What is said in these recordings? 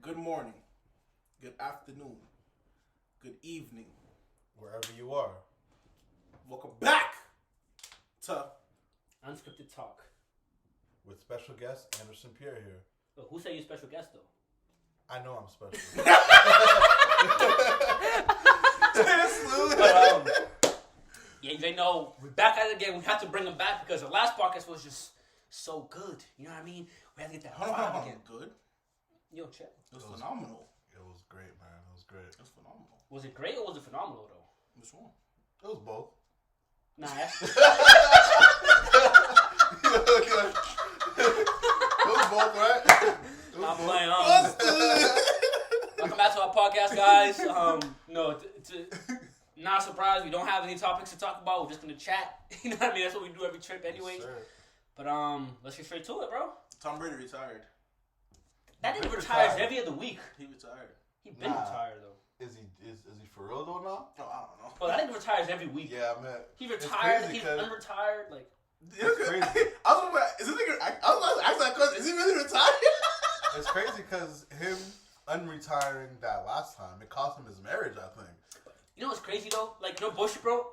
good morning, good afternoon, good evening, wherever you are. Welcome back to Unscripted Talk. With special guest Anderson Pierre here. But who said you special guest though? I know I'm special. Yeah, they know we're back at it again. We have to bring them back because the last podcast was just so good. You know what I mean? We have to get that vibe again. Good. Yo, check. It was phenomenal. It was great, man. It was great. It was phenomenal. Was it great or was it phenomenal though? Which one? It was both. Nah, that's It was both, right? It was I'm both. playing. Welcome back to our podcast, guys. Not surprised. We don't have any topics to talk about. We're just gonna chat. You know what I mean? That's what we do every trip, anyways. Yes, But let's get straight to it, bro. Tom Brady retired. That nigga retires every other week. He retired. He been retired though. Is he for real though now? Oh, I don't know. But that nigga retires every week. Yeah, man. He retired. It's He's crazy unretired. Like It's crazy. I was asking that question. Is he really retired? It's crazy because him unretiring that last time, it cost him his marriage, I think. you know what's crazy though? Like no bullshit, bro.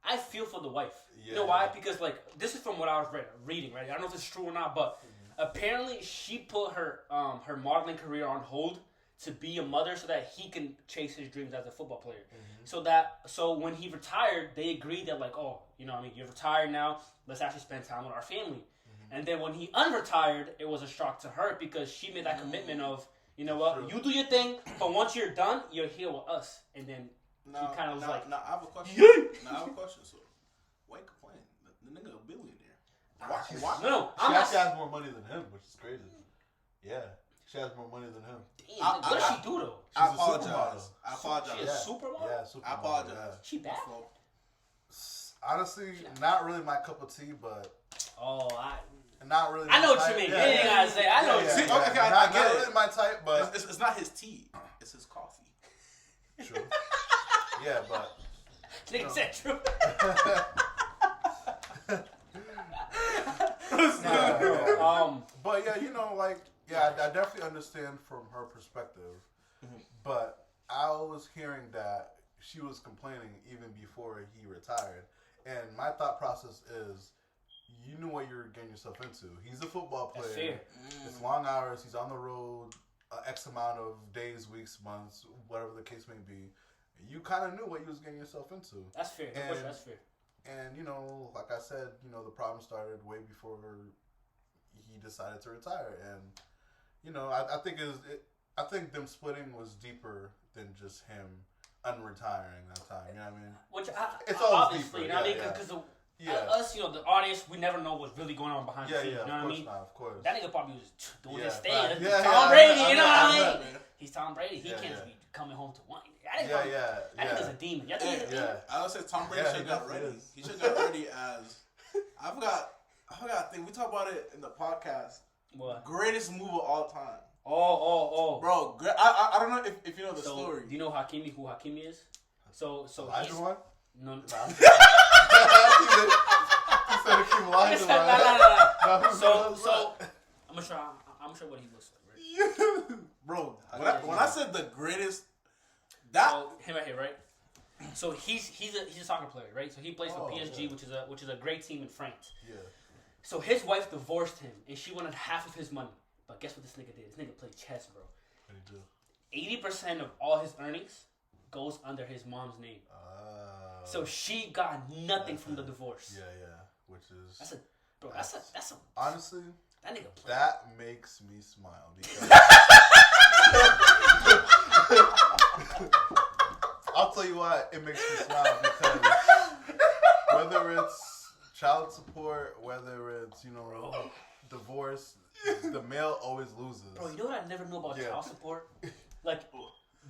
I feel for the wife. Yeah. You know why? Because like this is from what I was reading, right? I don't know if it's true or not, but apparently she put her her modeling career on hold to be a mother so that he can chase his dreams as a football player. So when he retired, they agreed that like, oh, you know what I mean, you're retired now, let's actually spend time with our family. And then when he unretired, it was a shock to her because she made that commitment of, you know what, you do your thing, but once you're done, you're here with us. And then he kind of was like, I have a question. So, why complain? The nigga a billionaire. Why? no, She actually has more money than him, which is crazy. Yeah. She has more money than him. damn, what does she do though? She's I a apologize. supermodel. I apologize. She a supermodel? Yeah, supermodel. I apologize. Yeah. She bad? Honestly, not really my cup of tea, but Oh, not really. I know my what you type. mean. Yeah, You ain't gotta say. I know what you See, mean. okay, I not get it. really my type, but It's not his tea. It's his coffee. true. Yeah, but Nigga said true. but yeah, you know, like I definitely understand from her perspective, but I was hearing that she was complaining even before he retired, and my thought process is, you knew what you were getting yourself into. He's a football player. That's fair. It's long hours. He's on the road X amount of days, weeks, months, whatever the case may be. You kind of knew what you was getting yourself into. That's fair. And- That's fair. And, you know, like I said, you know, the problem started way before he decided to retire. And, you know, I think I think them splitting was deeper than just him unretiring that time. You know what I mean? Which It's always obviously, deeper, you know what I mean? yeah, Because Yeah. us, you know, the audience, we never know what's really going on behind the Yeah, scenes. yeah, You know what I mean? of course. That nigga probably was doing Yeah, his thing. facts. He's Yeah, Tom yeah, Brady, I you know know, what I I know. mean? He's Tom Brady. He Yeah, can't yeah. be coming home to wine. Yeah, That nigga's a demon. Yeah, Yeah. I would say Tom Brady Yeah, should he have got definitely ready. is. He should have got ready as I forgot a thing. We talked about it in the podcast. What? Greatest move of all time. Oh. Bro, I don't know if you know the So, story. do you know who Hakimi is? So Elijah he's... one? No. He said to keep Elijah No. one. So I'm gonna show what he looks like, right? Bro, when I said the greatest, that So him right here, right? So he's a soccer player, right? So he plays for PSG, yeah. which is a great team in France. Yeah. So his wife divorced him, and she wanted half of his money. But guess what this nigga did? This nigga played chess, bro. What did he do? 80% of all his earnings goes under his mom's name. So she got nothing from the divorce. Yeah. Which is That's a honestly, that nigga played. that makes me smile because I'll tell you why it makes me smile, because whether it's child support, whether it's, you know, divorce, the male always loses. Bro, you know what I never knew about Yeah. child support? Like,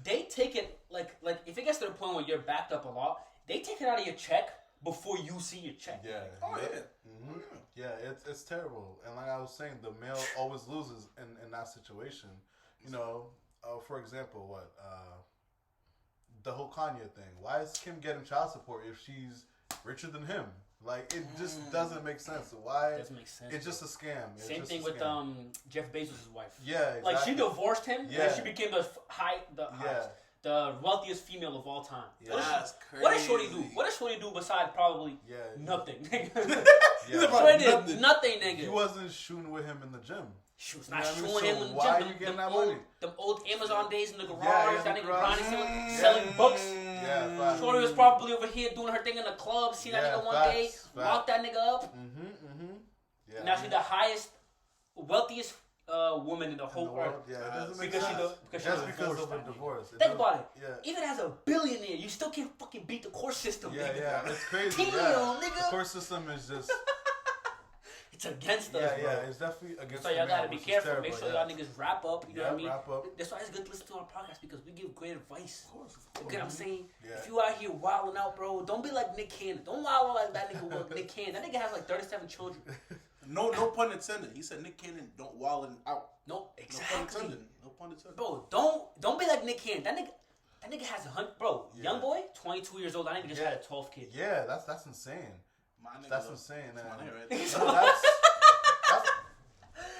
they take it, like if it gets to the point where you're backed up a lot, they take it out of your check before you see your check. Yeah. Oh, yeah. Mm-hmm. Yeah, it's terrible. And like I was saying, the male always loses in that situation. You know, for example, the whole Kanye thing. Why is Kim getting child support if she's richer than him? Like it just doesn't make sense. Why? It doesn't make sense. It's just a scam. It's Same just thing with Jeff Bezos' wife. Yeah, exactly. Like she divorced him, and then she became the wealthiest female of all time. Yeah. That's crazy. What does Shorty do? What does Shorty do besides probably nothing? Yeah. Shorty did nothing, nigga. You wasn't shooting with him in the gym. She was not You know showing what I him mean? in the So why gym. are you getting that old, money? Them old Amazon days in the garage. Yeah, that in nigga the garage. grinding, selling books. Yeah, Shorty was probably over here doing her thing in the club. Seen that nigga one day, locked that nigga up. Yeah. Now she's the highest, wealthiest woman in the whole world. Yeah, it doesn't make Because sense. because of a divorce. Think about it. Yeah. Even as a billionaire, you still can't fucking beat the court system. Yeah, nigga. it's crazy. Damn, The nigga. court system is just. It's against us, bro. Yeah, it's definitely against us. So y'all gotta be careful. Make sure y'all niggas wrap up. You know what I mean? Wrap up. That's why it's good to listen to our podcast because we give great advice. Of course. You get what I'm saying? Yeah. If you out here wilding out, bro, don't be like Nick Cannon. Don't wild out like that nigga was Nick Cannon. That nigga has like 37 children. No pun intended. He said Nick Cannon don't wildin' out. No, exactly. No pun intended. Bro, don't be like Nick Cannon. That nigga has 100. Bro, young boy, 22 years old. That nigga just had a 12th kid. Yeah, that's insane. That's insane. Right that's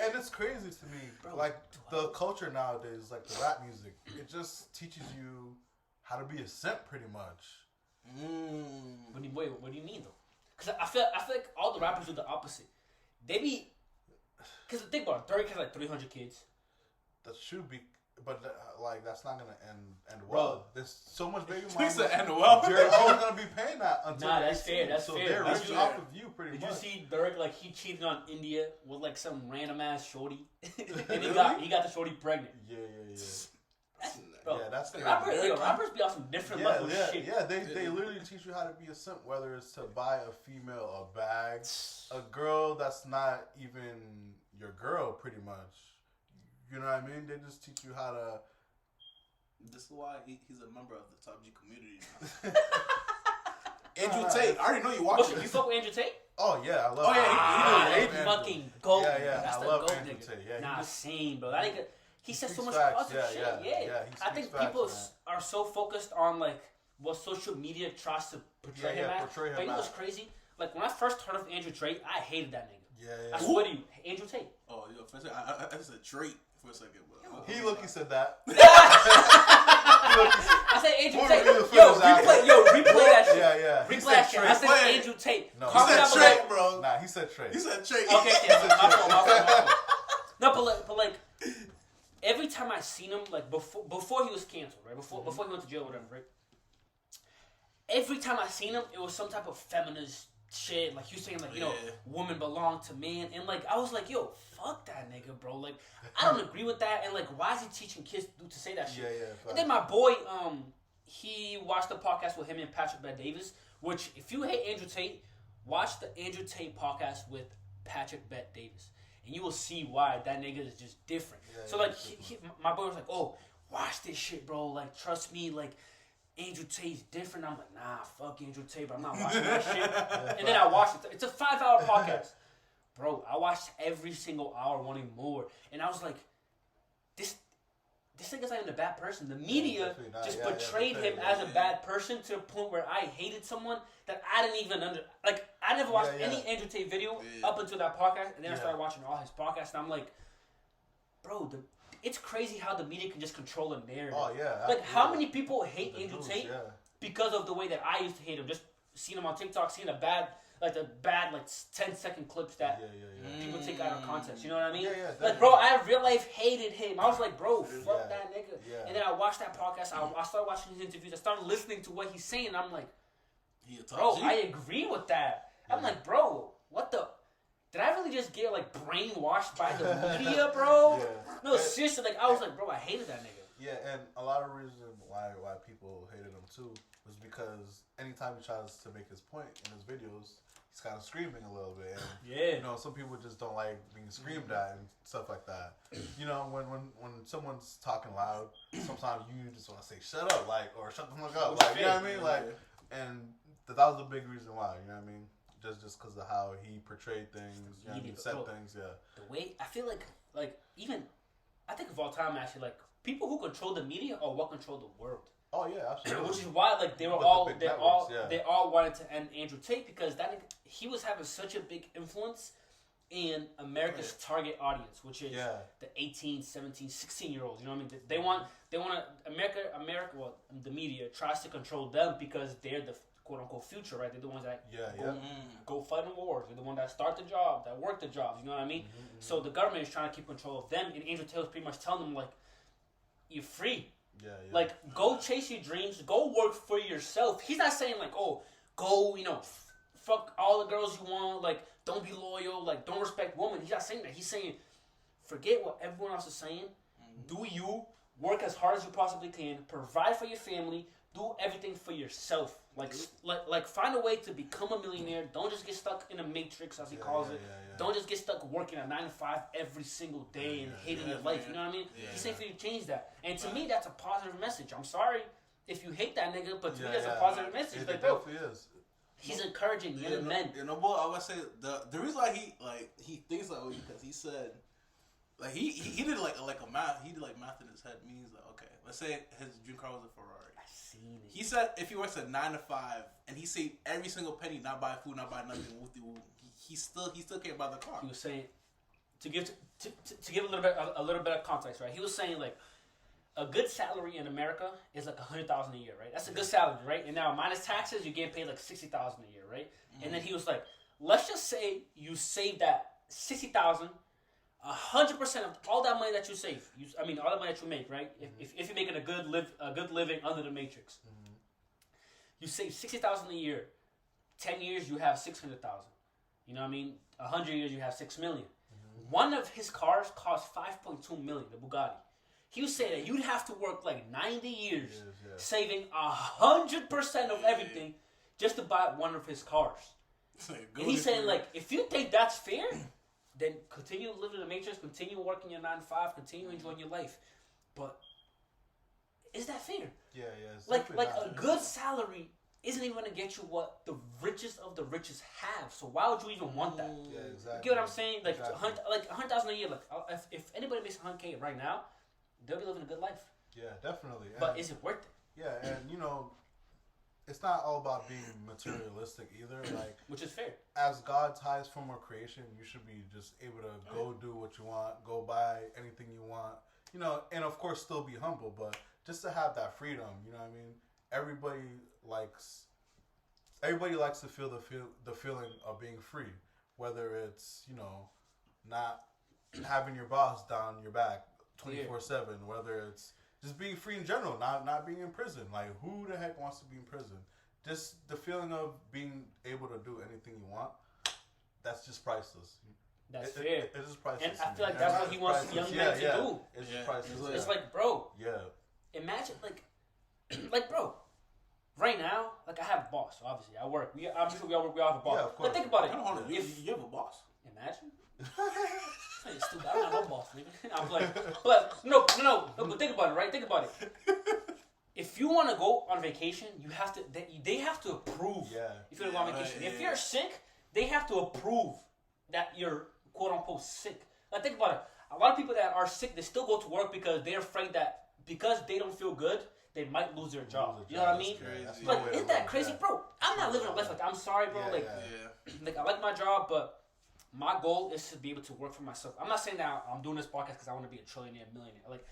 and it's crazy to me. Bro, like the culture nowadays, like the rap music, it just teaches you how to be a simp pretty much. What do you mean though? Because I feel like all the rappers do the opposite. They be, because think about it, Drake has like 300 kids. That should be, but like that's not gonna end Bro. well. There's so much baby He mamas. said end well. They're all gonna be paying that until Nah, that's they're 18. fair. That's so fair. they're That's rich fair. off of you pretty Did much. you see Derek? Like he cheated on India with like some random ass shorty, and he got the shorty pregnant. Yeah. Bro, Yeah, that's crazy. rappers be on some different level shit. Yeah, they literally teach you how to be a simp, whether it's to buy a female a bag, a girl that's not even your girl, pretty much. You know what I mean? They just teach you how to. This is why he's a member of the Top G community now. Andrew Tate. I already know you watching. You fuck with Andrew Tate? Oh yeah, I love. Oh, yeah, He fucking goat. Yeah, That's I the love goat Andrew nigga. Tate. Yeah, Nah, same, bro. That nigga. He says so much facts. positive shit. Yeah. I think people are so focused on like what social media tries to portray him as. Portray him But you know what's as. crazy? Like when I first heard of Andrew Tate, I hated that nigga. Yeah. I swear to you, Andrew Tate. Oh, yo, I said Drake for a second. But He look. He said that. I said Andrew What Tate. are you Replay that shit. Yeah. Replay He that said shit. I Trey. said Andrew Tate. No, Comment he down said below. Trey, bro. Nah, he said Trey. He said Trey. Okay, yeah, my fault. No, but like every time I seen him, like before he was canceled, right? Before he went to jail, or whatever, right? Every time I seen him, it was some type of feminist shit. Like he was saying, like women belong to men, and like I was like, yo, fuck that nigga, bro. Like I don't agree with that, and like why is he teaching kids to say that shit? Yeah. And then my boy, he watched the podcast with him and Patrick Bet Davis. Which, if you hate Andrew Tate, watch the Andrew Tate podcast with Patrick Bet Davis. And you will see why that nigga is just different. So, like, my boy was like, oh, watch this shit, bro. Like, trust me, like, Andrew Tate's different. I'm like, nah, fuck Andrew Tate, but I'm not watching that shit. And then I watched it. It's a 5-hour podcast. Bro, I watched every single hour wanting more. And I was like, this nigga's not even a bad person. The media just portrayed him as a bad person to the point where I hated someone that I didn't even I never watched any Andrew Tate video up until that podcast, and then I started watching all his podcasts, and I'm like, bro, it's crazy how the media can just control a narrative. Oh yeah. Like how many people hate Andrew Tate because of the way that I used to hate him? Just seeing him on TikTok, seeing the bad 10-second clips that people take out of context. You know what I mean? Like, bro, I in real life hated him. I was like, bro, fuck that nigga. And then I watched that podcast. I started watching his interviews. I started listening to what he's saying. And I'm like, bro, I agree with that. I'm like, bro, what the? Did I really just get like brainwashed by the media, bro? No, seriously, like I was like, bro, I hated that nigga. Yeah, and a lot of reason why people hated him too was because anytime he tries to make his point in his videos, he's kind of screaming a little bit. And, you know, some people just don't like being screamed at and stuff like that. You know, when someone's talking loud, sometimes you just want to say shut up, like, or shut the fuck up, like, you know what I mean, like, and that was a big reason why. You know what I mean? Just because of how he portrayed things, you know what I mean, said things, The way I feel like even I think of all time actually, like people who control the media are what control the world. Oh yeah, absolutely. Which is why like they all wanted to end Andrew Tate because he was having such a big influence in America's target audience, which is the 18, 17, 16-year-olds. You know what I mean? They want America. Well, the media tries to control them because they're the quote unquote future, right? They're the ones that go fight in wars. They're the ones that start the job, that work the jobs. You know what I mean? Mm-hmm. So the government is trying to keep control of them, and Andrew Tate was pretty much telling them like, you're free. Yeah. Like, go chase your dreams. Go work for yourself. He's not saying, like, oh, go, fuck all the girls you want. Like, don't be loyal. Like, don't respect women. He's not saying that. He's saying, forget what everyone else is saying. Do you. Work as hard as you possibly can. Provide for your family. Do everything for yourself. Like find a way to become a millionaire. Don't just get stuck in a matrix, as he calls it. Don't just get stuck working a 9 to 5 every single day and hating your life. You know what I mean? He's saying for you to change that. And to me, that's a positive message. I'm sorry if you hate that nigga, but to me, that's a positive message. Like, bro, he's encouraging young men. Boy, I would say the reason why he thinks that way because he said like he did like math. He did like math in his head. Means like, okay, let's say his dream car was a Ferrari. He said if he works a 9 to 5 and he saved every single penny, not buy food, not buy nothing, he still can't buy the car. He was saying to give a little bit of context, right? He was saying like a good salary in America is like $100,000 a year, right? That's a good salary, right? And now minus taxes, you're getting paid like $60,000 a year, right? Mm-hmm. And then he was like, let's just say you save that $60,000. 100% of all that money that you save, all the money that you make, right? Mm-hmm. If you're making a good living under the matrix, you save $60,000 a year. 10 years, you have $600,000. You know what I mean? 100 years, you have $6 million. Mm-hmm. One of his cars cost $5.2 million, the Bugatti. He was saying that you'd have to work like 90 years, saving 100% of everything just to buy one of his cars. And he's saying like, if you think that's fair. Then continue living in the matrix, continue working your 9 to 5, continue enjoying your life. But is that fair? Yeah. Like a good salary isn't even gonna get you what the richest of the richest have. So why would you even want that? Yeah, exactly. You get what I'm saying? Like $100,000 a year. Like if anybody makes $100K right now, they'll be living a good life. Yeah, definitely. But is it worth it? Yeah, and it's not all about being materialistic either. Like, which is fair. As God's highest form of creation, you should be just able to go do what you want, go buy anything you want, and of course still be humble, but just to have that freedom. You know what I mean? Everybody likes to feel the feeling of being free, whether it's not having your boss down your back 24/7, whether it's just being free in general, not being in prison. Like, who the heck wants to be in prison? Just the feeling of being able to do anything you want, that's just priceless. That's fair. It's just priceless. And I feel like that's what he wants young men to do. It's just priceless. It's like, bro. Yeah. Imagine, like, bro. Right now, like, I have a boss, obviously. I work. I'm sure we all have a boss. Yeah, of course. But think about it. If you have a boss. Imagine. It's stupid. I don't have no boss, nigga. I'm like, but no. But think about it, right? Think about it. If you want to go on vacation, you have to. They have to approve. Yeah. If you want to go on vacation, if you're sick, they have to approve that you're quote unquote sick. Like, think about it. A lot of people that are sick, they still go to work because they're afraid that because they don't feel good, they might lose their job. You know what I mean? Like, isn't that crazy, bro? I'm not living a life like that. I'm sorry, bro. Like I like my job, but. My goal is to be able to work for myself. I'm not saying that I'm doing this podcast because I want to be a trillionaire, millionaire. Like,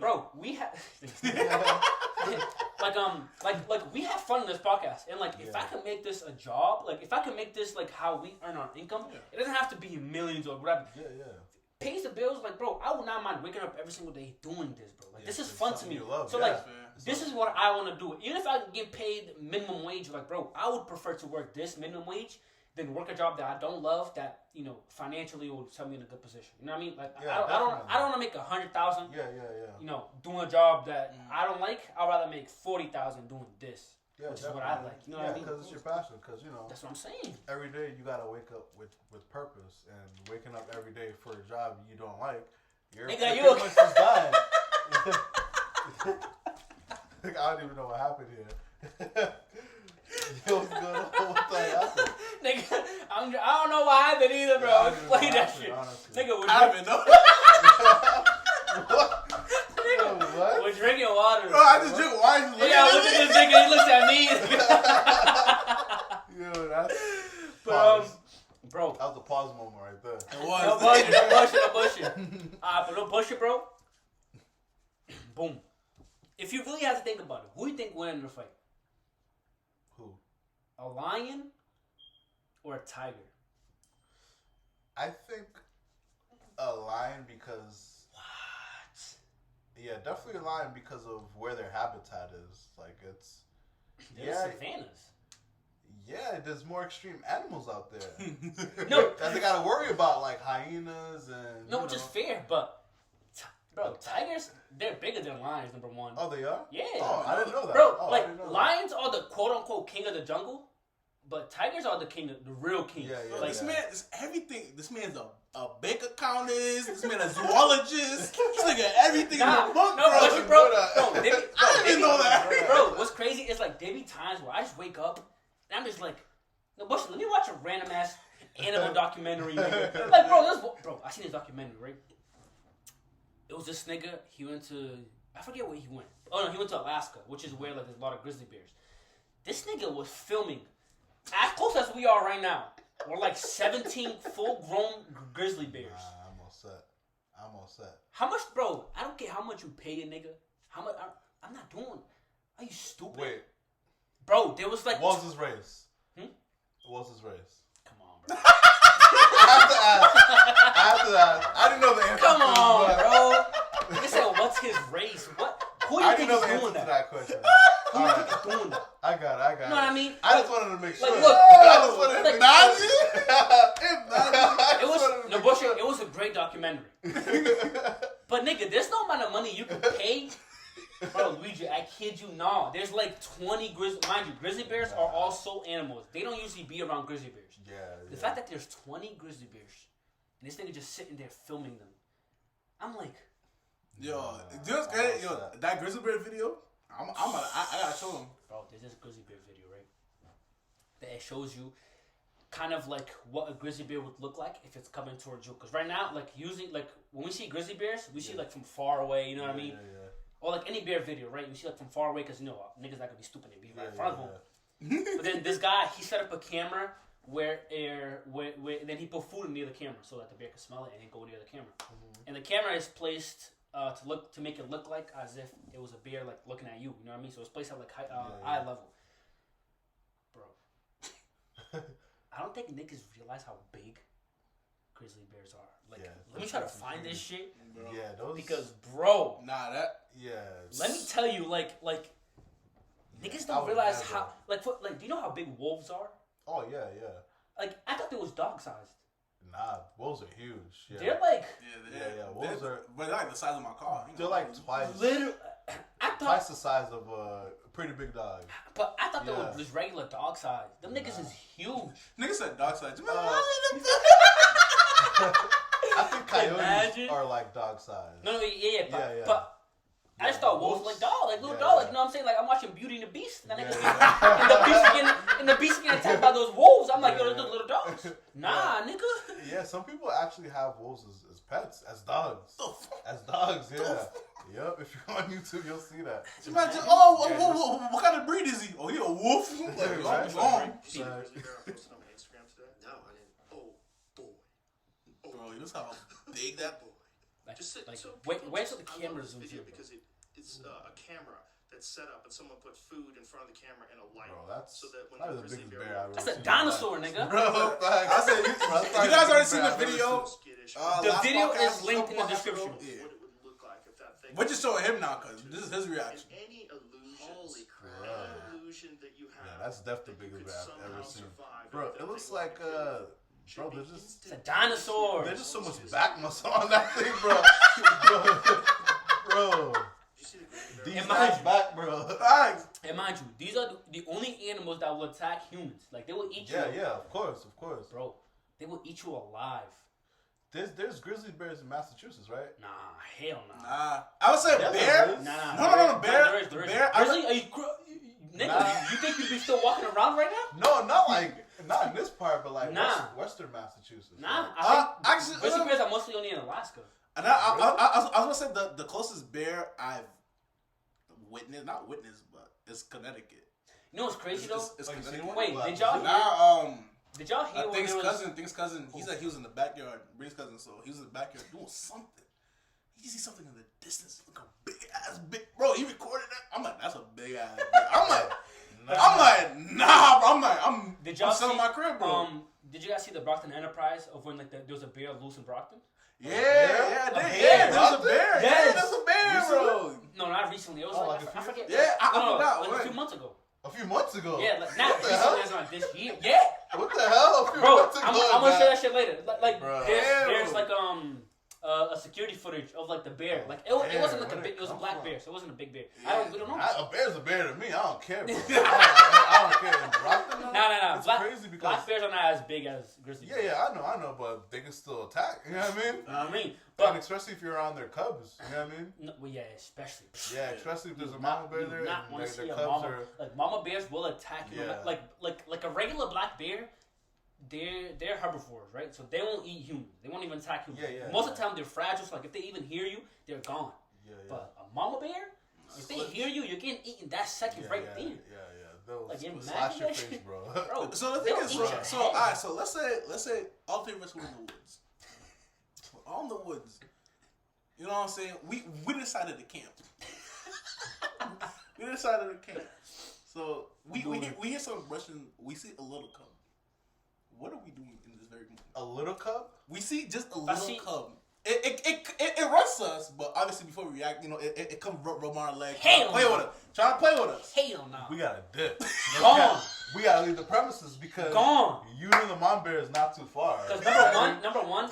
bro, we have like we have fun in this podcast, and like if I can make this a job, like if I can make this like how we earn our income, it doesn't have to be millions or whatever. Pays the bills, like, bro, I would not mind waking up every single day doing this, bro. Like, this is fun to me. So this is what I want to do. Even if I get paid minimum wage, like, bro, I would prefer to work this minimum wage than work a job that I don't love that, financially will tell me in a good position. You know what I mean? Like, I don't want to make $100,000. Doing a job that I don't like. I'd rather make $40,000 doing this, which is what I like. You know what I mean? Because it's your passion. Because that's what I'm saying. Every day you gotta wake up with purpose, and waking up every day for a job you don't like, you're pretty much just dying. I don't even know what happened here. What's going on? What the happened? Nigga, I don't know what happened either, bro. Explain that shit. Honestly. Nigga, I don't even know. Nigga, We're drinking water. Bro, I just drink water. Yeah, look at this nigga. He looks at me. Yo, that's... But, bro. That was a pause moment right there. It was. No bullshit. But no bullshit, bro. Boom. If you really have to think about it, who do you think won in the fight? Who? A lion or a tiger? I think a lion because... What? Yeah, definitely a lion because of where their habitat is. Like, it's... They're savannas. Yeah, there's more extreme animals out there. No. That they gotta worry about, like hyenas and... No, which is fair, but... Bro, tigers, they're bigger than lions, number one. Oh, they are? Yeah. Oh, I didn't know that. Bro, oh, like, lions are the quote-unquote king of the jungle, but tigers are the real king. Yeah, yeah. Like, this man is everything. This man's a bank accountist. This man a zoologist. This nigga everything in the book, no, bro. but bro, I didn't know that. Bro, what's crazy is, like, there be times where I just wake up, and I'm just like, no, Bush, let me watch a random-ass animal documentary, nigga. Like, bro, I seen this documentary, right? It was this nigga, he went to, I forget where he went. Oh no, he went to Alaska, which is where like there's a lot of grizzly bears. This nigga was filming as close as we are right now. We're like 17 full-grown grizzly bears. Nah, I'm all set. How much, bro? I don't care how much you pay a nigga. How much? I'm not doing. Are you stupid? Wait. Bro, there was like... What was his race? Come on, bro. I have to ask. I didn't know the answer. Come on, bro. Nigga said, what's his race? What? Who do you think is doing that? That question. Who do you think is doing that? I got it. You know what I mean? I just wanted to make sure. Like, look, it was a great documentary. But nigga, there's no amount of money you can pay. Bro, Luigi, I kid you not. There's like 20 grizzly... Mind you, grizzly bears are also animals. They don't usually be around grizzly bears. The fact that there's 20 grizzly bears and this nigga just sitting there filming them, I'm like... Yo, that grizzly bear video, I gotta show him. Bro, there's this grizzly bear video, right? That it shows you kind of like what a grizzly bear would look like if it's coming towards you. Because right now, like usually, like when we see grizzly bears, we see like from far away, you know what I mean? Yeah. Or like any bear video, right? We see like from far away because, you know, niggas not gonna be stupid and be right in front of them. But then this guy, he set up a camera where then he put food near the camera so that the bear could smell it and then go near the camera. And the camera is placed to make it look like as if it was a bear like looking at you. You know what I mean? So it's placed at like eye level. Bro, I don't think niggas realize how big grizzly bears are. Like, let me try to find this shit. Bro. Yeah, those... Because, bro, Yeah. let me tell you, like niggas don't realize how, do you know how big wolves are? Oh, yeah. Like, I thought they was dog-sized. Nah, wolves are huge. Yeah. They're like... Yeah. Wolves are... But they're like the size of my car. They're like twice... Literally... Twice the size of a pretty big dog. But I thought they were just regular dog size. Them niggas is huge. Niggas said dog size. I think coyotes are like dog size. No, yeah. But I just thought wolves like dog, like little dog. Like, you know what I'm saying? Like, I'm watching Beauty and the Beast. And, and the beast getting attacked by those wolves. I'm like, yo, those little dogs. Nah, nigga. Yeah, some people actually have wolves as pets, as dogs. As dogs, yeah. Yep, if you're on YouTube, you'll see that. Imagine, what kind of breed is he? Oh, he a wolf? Did you see the grizzly bear I posted on my Instagram today? No, I didn't. Oh, boy. Bro, you know how big that boy. Like, just like so where's the camera zoom video to? because it's a camera that's set up and someone put food in front of the camera and a light. Bro, that's so that when the grizzly biggest bear bear I've ever That's a seen. dinosaur, nigga. Bro, I said, you guys already seen the video? The video is linked in the description. What it would look like if that thing. We're just showing him now because this is his reaction. And any illusion, Holy crap. any illusion that you have. Yeah, that's definitely the biggest bear I've ever seen. Bro, It looks like, bro, there's just... It's a dinosaur. There's just so much back muscle on that thing, bro. Bro. These guys back, bro. Thanks. And mind you, these are the only animals that will attack humans. Like, they will eat you. Yeah, of course. Bro, they will eat you alive. There's grizzly bears in Massachusetts, right? Nah, hell nah. I would say bear. Nah. No, bear. There is. Bear. Grizzly? Are you... Nigga, you think you'd be still walking around right now? No, not in this part, but like Western Massachusetts. Nah, right? I think grizzly bears are mostly only in Alaska. And I was gonna say the closest bear I've not witness, but it's Connecticut. You know what's crazy though? It's Connecticut. Wait, did y'all hear? Did y'all hear? Thing's cousin. He said he was in the backyard. Bree's cousin, so he was in the backyard doing something. You see something in the distance, like a big ass bro. He recorded that. I'm like, that's a big ass. I'm like, nah, bro. I'm selling my crib, bro. Did you guys see the Brockton Enterprise of when there was a bear loose in Brockton? Yeah, there's a bear. Yeah, there's a bear, bro. No, not recently. It was I forget. Yeah, I forgot. Like a few months ago. A few months ago? Yeah, like not recently as like this year. Yeah. What the hell? I'm gonna say that shit later. Like there's like a security footage of like the bear. Like it wasn't like a big. It was a black bear, so it wasn't a big bear. Yeah. We don't know. A bear's a bear to me. I don't care, bro. I don't care. In Brockton, No. It's crazy because black bears are not as big as grizzly bears. Yeah, I know, but they can still attack. You know what I mean? But and especially if you're around their cubs. You know what I mean? No, well, yeah, especially. Yeah, especially if there's a mama bear there. Not want to see their a cubs mama. Like mama bears will attack you. Yeah. Like a regular black bear. They're herbivores, right? So they won't eat humans. They won't even attack humans. Yeah. Most of the time they're fragile. So like if they even hear you, they're gone. Yeah. But a mama bear, if they hear you, you're getting eaten that second there. Yeah. They'll like slash your face, bro. So the thing is, all right. So let's say all three of us were in the woods. All in the woods. You know what I'm saying? We decided to camp. We decided to camp. So we hear some brushing. We see a little cub. What are we doing in this very moment? A little cub? We see just a little cub. It runs us, but obviously before we react, it comes rub on our leg. Try to play with us. Hell no. We gotta dip. Gone. We gotta leave the premises because you and the mom bear is not too far. Because number one,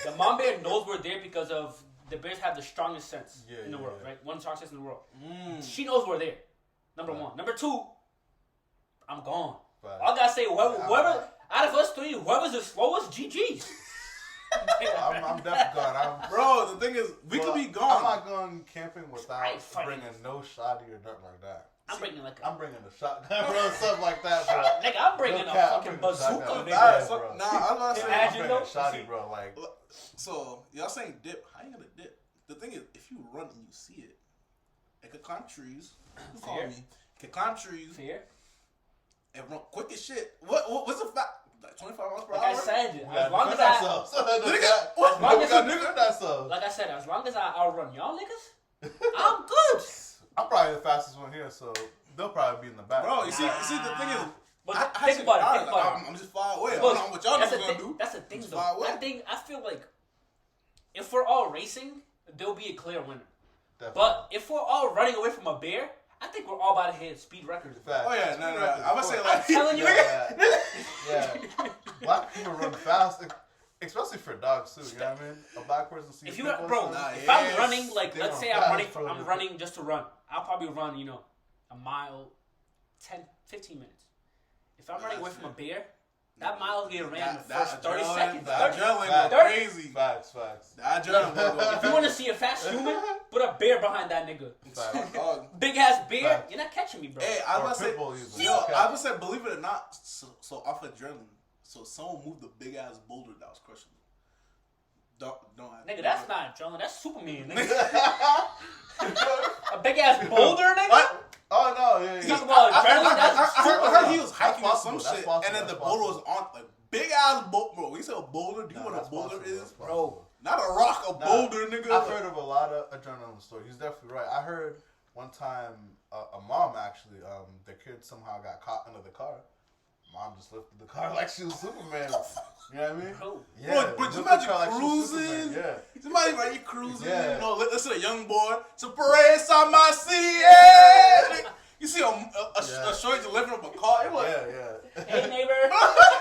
the mom bear knows we're there because of the bears have the strongest sense in the world, right? One of the strongest sense in the world. She knows we're there. Number one. Number two, I'm gone. Right. I gotta say, whoever out of us three, whoever's the slowest, GG's. I'm definitely gone. Bro, the thing is, we could be gone. I'm not going camping without bringing no shoddy or nothing like that. I'm bringing a shotgun, bro, something like that, bro. Nigga, I'm bringing a fucking bazooka, nigga. Nah, I was gonna say, I'm bringing a shoddy, bro. Like, so y'all saying dip? How you gonna dip? The thing is, if you run and you see it, it could climb trees. It could climb trees. Fear. And run quick as shit. What's the fact? Like 25 miles per hour? Like I said, as long as I outrun y'all niggas, I'm good. I'm probably the fastest one here, so they'll probably be in the back. Bro, you see, the thing is, but think about it. I'm just far away. I don't know what y'all niggas gonna do. That's the thing, though. I feel like if we're all racing, there'll be a clear winner. Definitely. But if we're all running away from a bear, I think we're all about to hit speed records. Oh yeah, no. I'm gonna say like, I'm telling you, yeah. Black people run fast, especially for dogs too. You know what I mean? A black person sees. If I'm running, like let's say I'm running just to run, I'll probably run, a mile, 10, 15 minutes. If I'm running away from a bear, that mile will get ran in the first 30 seconds. That adrenaline go crazy. Facts. That adrenaline go. If you want to see a fast human, put a bear behind that nigga. Big ass bear, you're not catching me, bro. Hey, I was gonna say, believe it or not, so off adrenaline, so someone moved a big ass boulder that was crushing me. Nigga, that's not adrenaline, that's Superman, nigga. A big ass boulder, nigga? What? Oh no, yeah. Talk about adrenaline, I heard he was hiking or some shit, and then the boulder was on, like, big ass boulder. Bro, we said a boulder. Do you know what a boulder is? Bro. Not a rock, a boulder, nigga. I've heard of a lot of adrenaline stories. He's definitely right. I heard one time a mom actually, their kid somehow got caught under the car. Mom just lifted the car like she was Superman. You know what I mean? Yeah. Bro, just imagine cruising. Somebody right, you cruising. Yeah. Listen to a young boy. Surprise, I see it. You see a shorty lifting up a car. It was hey neighbor.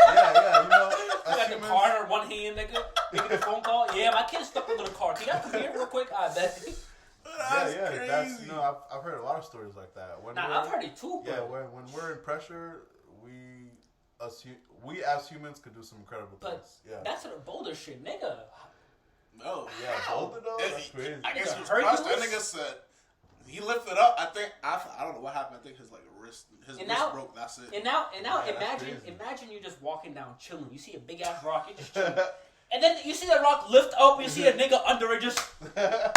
Yeah. You got the car in one hand, nigga. Making a phone call. Yeah, my kid's stuck under the car. Can you guys come here real quick? I bet. Crazy. That's I've heard a lot of stories like that. I've heard it too, bro. Yeah, when we're in pressure, we as humans could do some incredible things. Yeah. That's the boulder shit, nigga. No. Yeah, boulder though. That's crazy. I guess that nigga said he lifted up. I think I don't know what happened. I think his wrist broke. That's it. And now imagine you just walking down chilling. You see a big ass rock, you just chilling. And then you see that rock lift up, you see a nigga under it just. The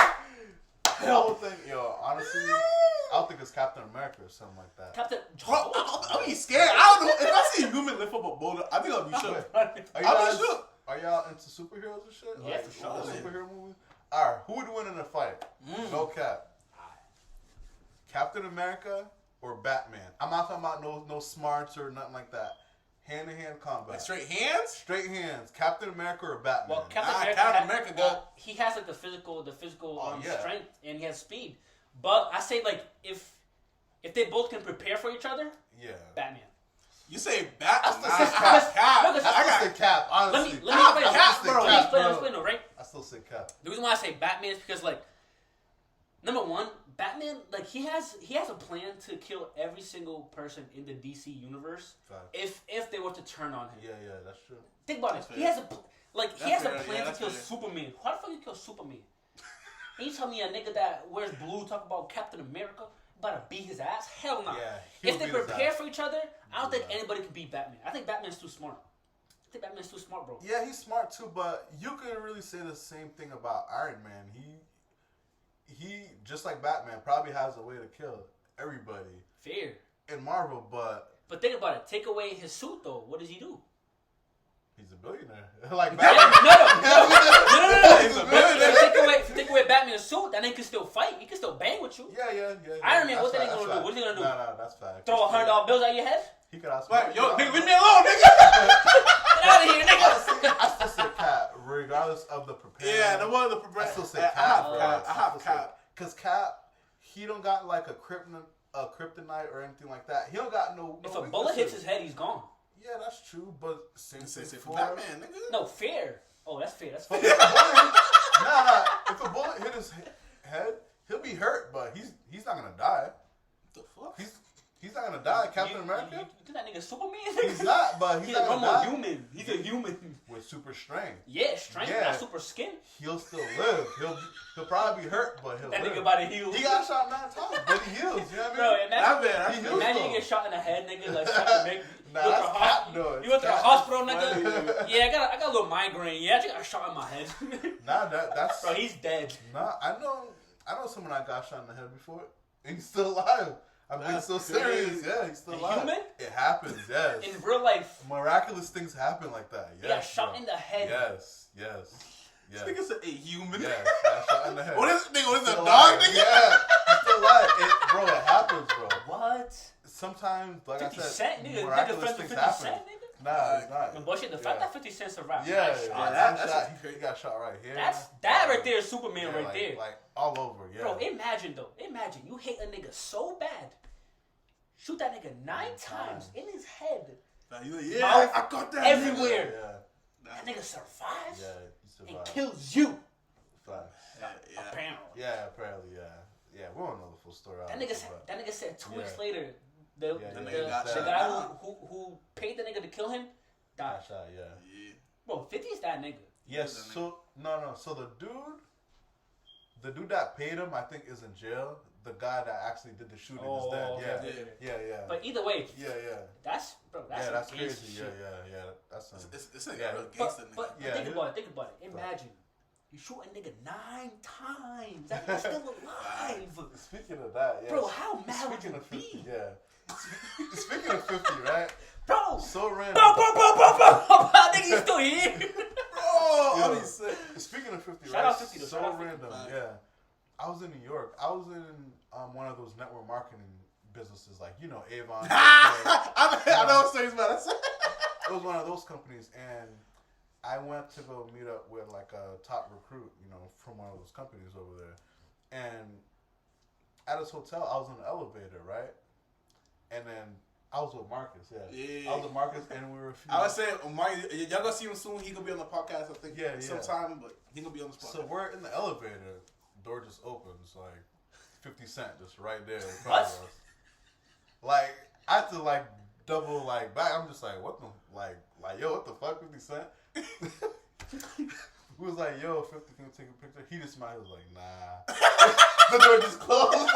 whole thing, honestly, don't think it's Captain America or something like that. Captain. Bro, I'll be scared. I don't know. If I see a human lift up a boulder, I think I'll be shook. I'll be shook. Are y'all into superheroes and shit? Yeah, for sure. Superhero movies? Alright, who would win in a fight? No cap. Captain America or Batman? I'm not talking about no smarts or nothing like that. Hand-to-hand combat. Like straight hands? Straight hands. Captain America or Batman? Well, Captain America he has like the physical strength and he has speed. But I say like if they both can prepare for each other, Batman. You say Batman? I still say Cap. Honestly, let me explain though, right? I still say Cap. The reason why I say Batman is because like number one, Batman, like he has a plan to kill every single person in the DC universe. If they were to turn on him. Yeah, that's true. Think about it. He has a plan to kill Superman. How the fuck you kill Superman? And you tell me a nigga that wears blue talk about Captain America about to beat his ass? Hell no. Yeah, if they prepare for each other, I don't think anybody can beat Batman. I think Batman's too smart. Batman's too smart, bro. Yeah, he's smart too, but you can really say the same thing about Iron Man. He just like Batman probably has a way to kill everybody. Fair. In Marvel, but think about it. Take away his suit though. What does he do? He's a billionaire. Like Batman. No. He's a billionaire. If you take away Batman's suit, that nigga can still fight. He can still bang with you. Yeah. Iron Man, what's that nigga gonna do? What's he gonna do? Nah, that's fact. Throw $100 bills at your head? He could ask. Yo, nigga, leave me alone, nigga. Get out of here, nigga. I still say Cap, regardless of the preparation. Yeah, the one of the preparation. I still say Cap. I have Cap. Cause Cap, he don't got like a kryptonite or anything like that. He don't got no. If a bullet hits his head, he's gone. Yeah, that's true. But same for Batman, nigga. No, fair. Oh, that's fair. That's fair. Nah. If a bullet hit his head, he'll be hurt, but he's not gonna die. What the fuck? He's not gonna die. Captain America? You think that nigga Superman? He's not, but he's not gonna die. Human. He's a human. With super strength. Yeah, strength, not super skin. He'll still live. He'll probably be hurt, but he'll live. That nigga about to heal. He got shot 9 times, but he heals. You know what I mean? Bro, imagine you get shot in the head, nigga. Like, shot in the neck. You went to the hospital, nigga. Yeah, I got a little migraine. Yeah, I just got shot in my head. That's... Bro, he's dead. Nah, I know someone that got shot in the head before, and he's still alive. I'm being so serious. Yeah, he's still alive. Human? It happens, yes. In real life. Miraculous things happen like that. Yes, he got shot in the head. Yes. This nigga said a human. Yes, got shot in the head. What is a dog, nigga? Yeah, he's still alive. It happens, bro. What? Sometimes, like 50 I said, Cent, nigga. miraculous things happen. Nah, it's not. But bullshit, the fact that 50 Cent's a rap. Yeah, he got shot right here. That right there is Superman right like, there. Like all over, yeah. Bro, imagine you hate a nigga so bad. Shoot that nigga 9 times in his head. Yeah, I got that everywhere. Yeah. That nigga survives. Yeah, he survived. And kills you. Apparently. Yeah, apparently, yeah. We don't know the full story. That nigga said 2 weeks later, the guy guy who paid the nigga to kill him died. Shot, yeah. Bro, 50's that nigga. Yes, so no. So the dude that paid him, I think, is in jail. The guy that actually did the shooting is dead. Yeah. But either way, that's crazy. Shit. Yeah. That's it's like real gangster nigga. But think about it. Imagine you shoot a nigga 9 times. That nigga's still alive. Speaking of that, bro, how mad would you be? Yeah. Speaking of 50, right? Bro, so random. Bro, nigga, you still here? Bro, I'll be sick. Speaking of 50, shout out 50 though. So random, yeah. I was in New York. I was in one of those network marketing businesses, like, you know, Avon. I know what he's about to say. It was one of those companies, and I went to go meet up with like a top recruit, you know, from one of those companies over there. And at this hotel, I was in the elevator, right? And then I was with Marcus, I was with Marcus, and we were. I was saying, y'all gonna see him soon. He gonna be on the podcast, I think. Sometime, but he gonna be on the spot. So we're in the elevator. Door just opens, like 50 Cent just right there in front what? of us. Like I had to like double like back. I'm just like, what the yo, what the fuck, 50 Cent? We was like, yo, 50, can we take a picture? He just smiled. He was like, nah. The door just closed.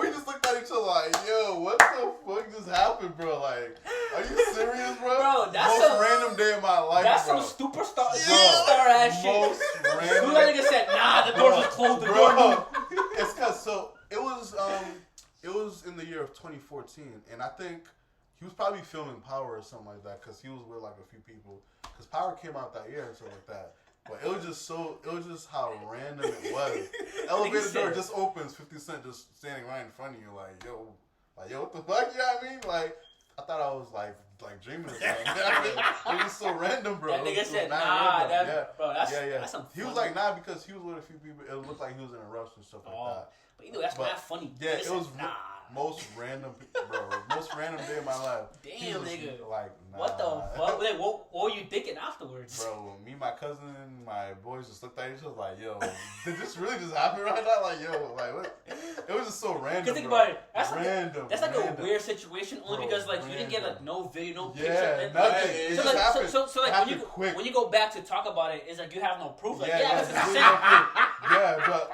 We just looked at each other like, yo, what the fuck just happened, bro? Like, are you serious, bro? Bro, that's most random day of my life, that's bro. Some superstar ass shit. Most random. That nigga said, nah, the door was closed. The door moved. It's cause it was in the year of 2014, and I think he was probably filming Power or something like that because he was with like a few people. Because Power came out that year and stuff like that. But it was just how random it was. Elevator door just opens, 50 Cent just standing right in front of you, like yo, what the fuck? You know what I mean? Like I thought I was like dreaming of something. You know what I mean? It was so random, bro. That nigga said, bro, that's some he was like, nah, because he was with a few people. It looked like he was in a rush and stuff like that. But you know, that's not funny. Yeah, it was most random, bro. Most random day of my life. Damn, nigga. Like, nah. What the fuck? Like, what were you thinking afterwards? Bro, me, my cousin, my boys just looked at each other like, yo, did this really just happen right now? Like, yo, like, what? It was just so random. Cause think about it. That's random. That's like a weird situation, only because like you didn't get like no video, no picture. Yeah, nothing. It just happened. So like when you go back to talk about it, it's like you have no proof. Like, yeah, but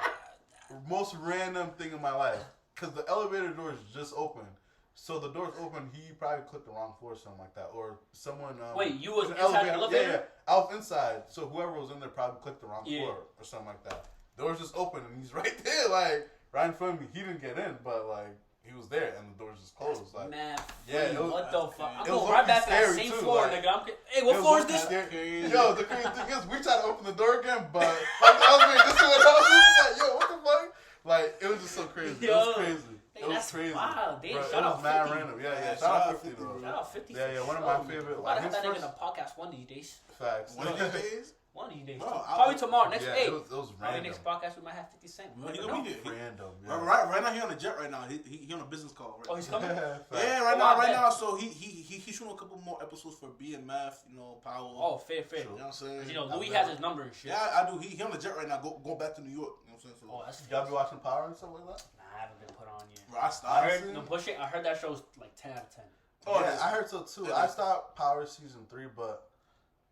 most random thing in my life. Because the elevator doors just opened. So the doors open, he probably clicked the wrong floor or something like that. Or someone... Wait, you was inside the elevator? Yeah. I was inside. So whoever was in there probably clicked the wrong floor or something like that. Doors just open and he's right there, like, right in front of me. He didn't get in, but, like, he was there and the doors just closed. Like, what the fuck? I'm going right back to that same floor, like, nigga. Hey, what floor is this? Yo, the crazy thing is, we tried to open the door again, but like, the elevator just went out. Like, yo, what the fuck? Like, it was just so crazy. It was crazy. It was crazy. Wow, damn, shout out 50. Mad random. Yeah, shout out 50, though. Shout out 50. Yeah, one of my favorite. Like, I have that nigga in a podcast one of these days. Facts. One of these days? One of these days. Bro, probably tomorrow. Next it was random. Next podcast we might have 50 Cent. Random. Yeah. Right now he on a jet right now. He on a business call. Right? Oh, he's coming. Right now. So he's shooting a couple more episodes for BMF. You know, Powell. Oh, fair. You know what I'm saying? You know, Louis has his number and shit. Yeah, I do. He on the jet right now. Going back to New York. You know what I'm saying? So, oh, that's y'all be watching Power and stuff like that? Nah, I haven't been put on yet. Bro, I stopped. I heard that show's like 10 out of 10. Oh, yeah, I heard so too. I stopped Power season 3, but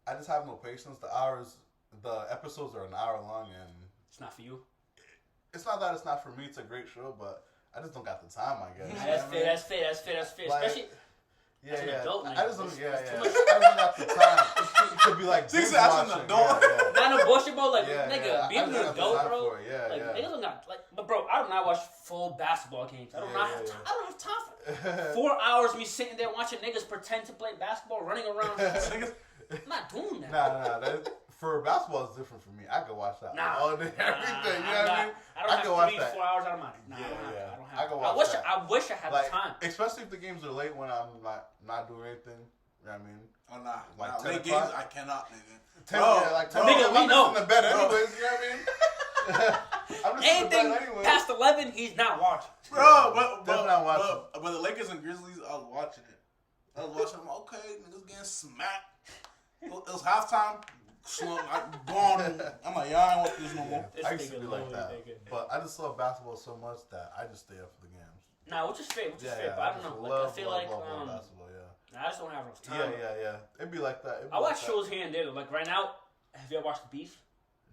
I just have no patience. The episodes are an hour long, and it's not for you. It's not that it's not for me. It's a great show, but I just don't got the time. I guess. That's fair. Like, especially. Yeah. Adult, I just don't. I don't got the time. It could be like as an adult. Not no bullshit, bro. Like nigga, being an adult, bro. Like niggas don't got like. But bro, I do not watch full basketball games. I don't have time for it. 4 hours me sitting there watching niggas pretend to play basketball, running around. I'm not doing that. Nah. For basketball, it's different for me. I could watch that all day, everything. You know what I mean? I don't have 3-4 hours out of my. I don't have. I wish I had the time. Especially if the games are late when I'm not doing anything. You know what I mean? Oh nah. Like late games, I cannot, nigga. 10, nigga, we know. I'm in the bed anyways. You know what I mean? I'm just anything in the bed anyway. past 11, he's not watching. Bro, but the Lakers and Grizzlies, I was watching it. I'm okay, niggas getting smacked. It was halftime. I'm like, I don't want this no more. I used to be like that, but I just love basketball so much that I just stay up for the games. Nah, which is fair, but I don't know. Like, I feel like basketball, I just don't have enough time. Yeah. It'd be like that. I watch shows here and there. Like right now, have you ever watched The Beef?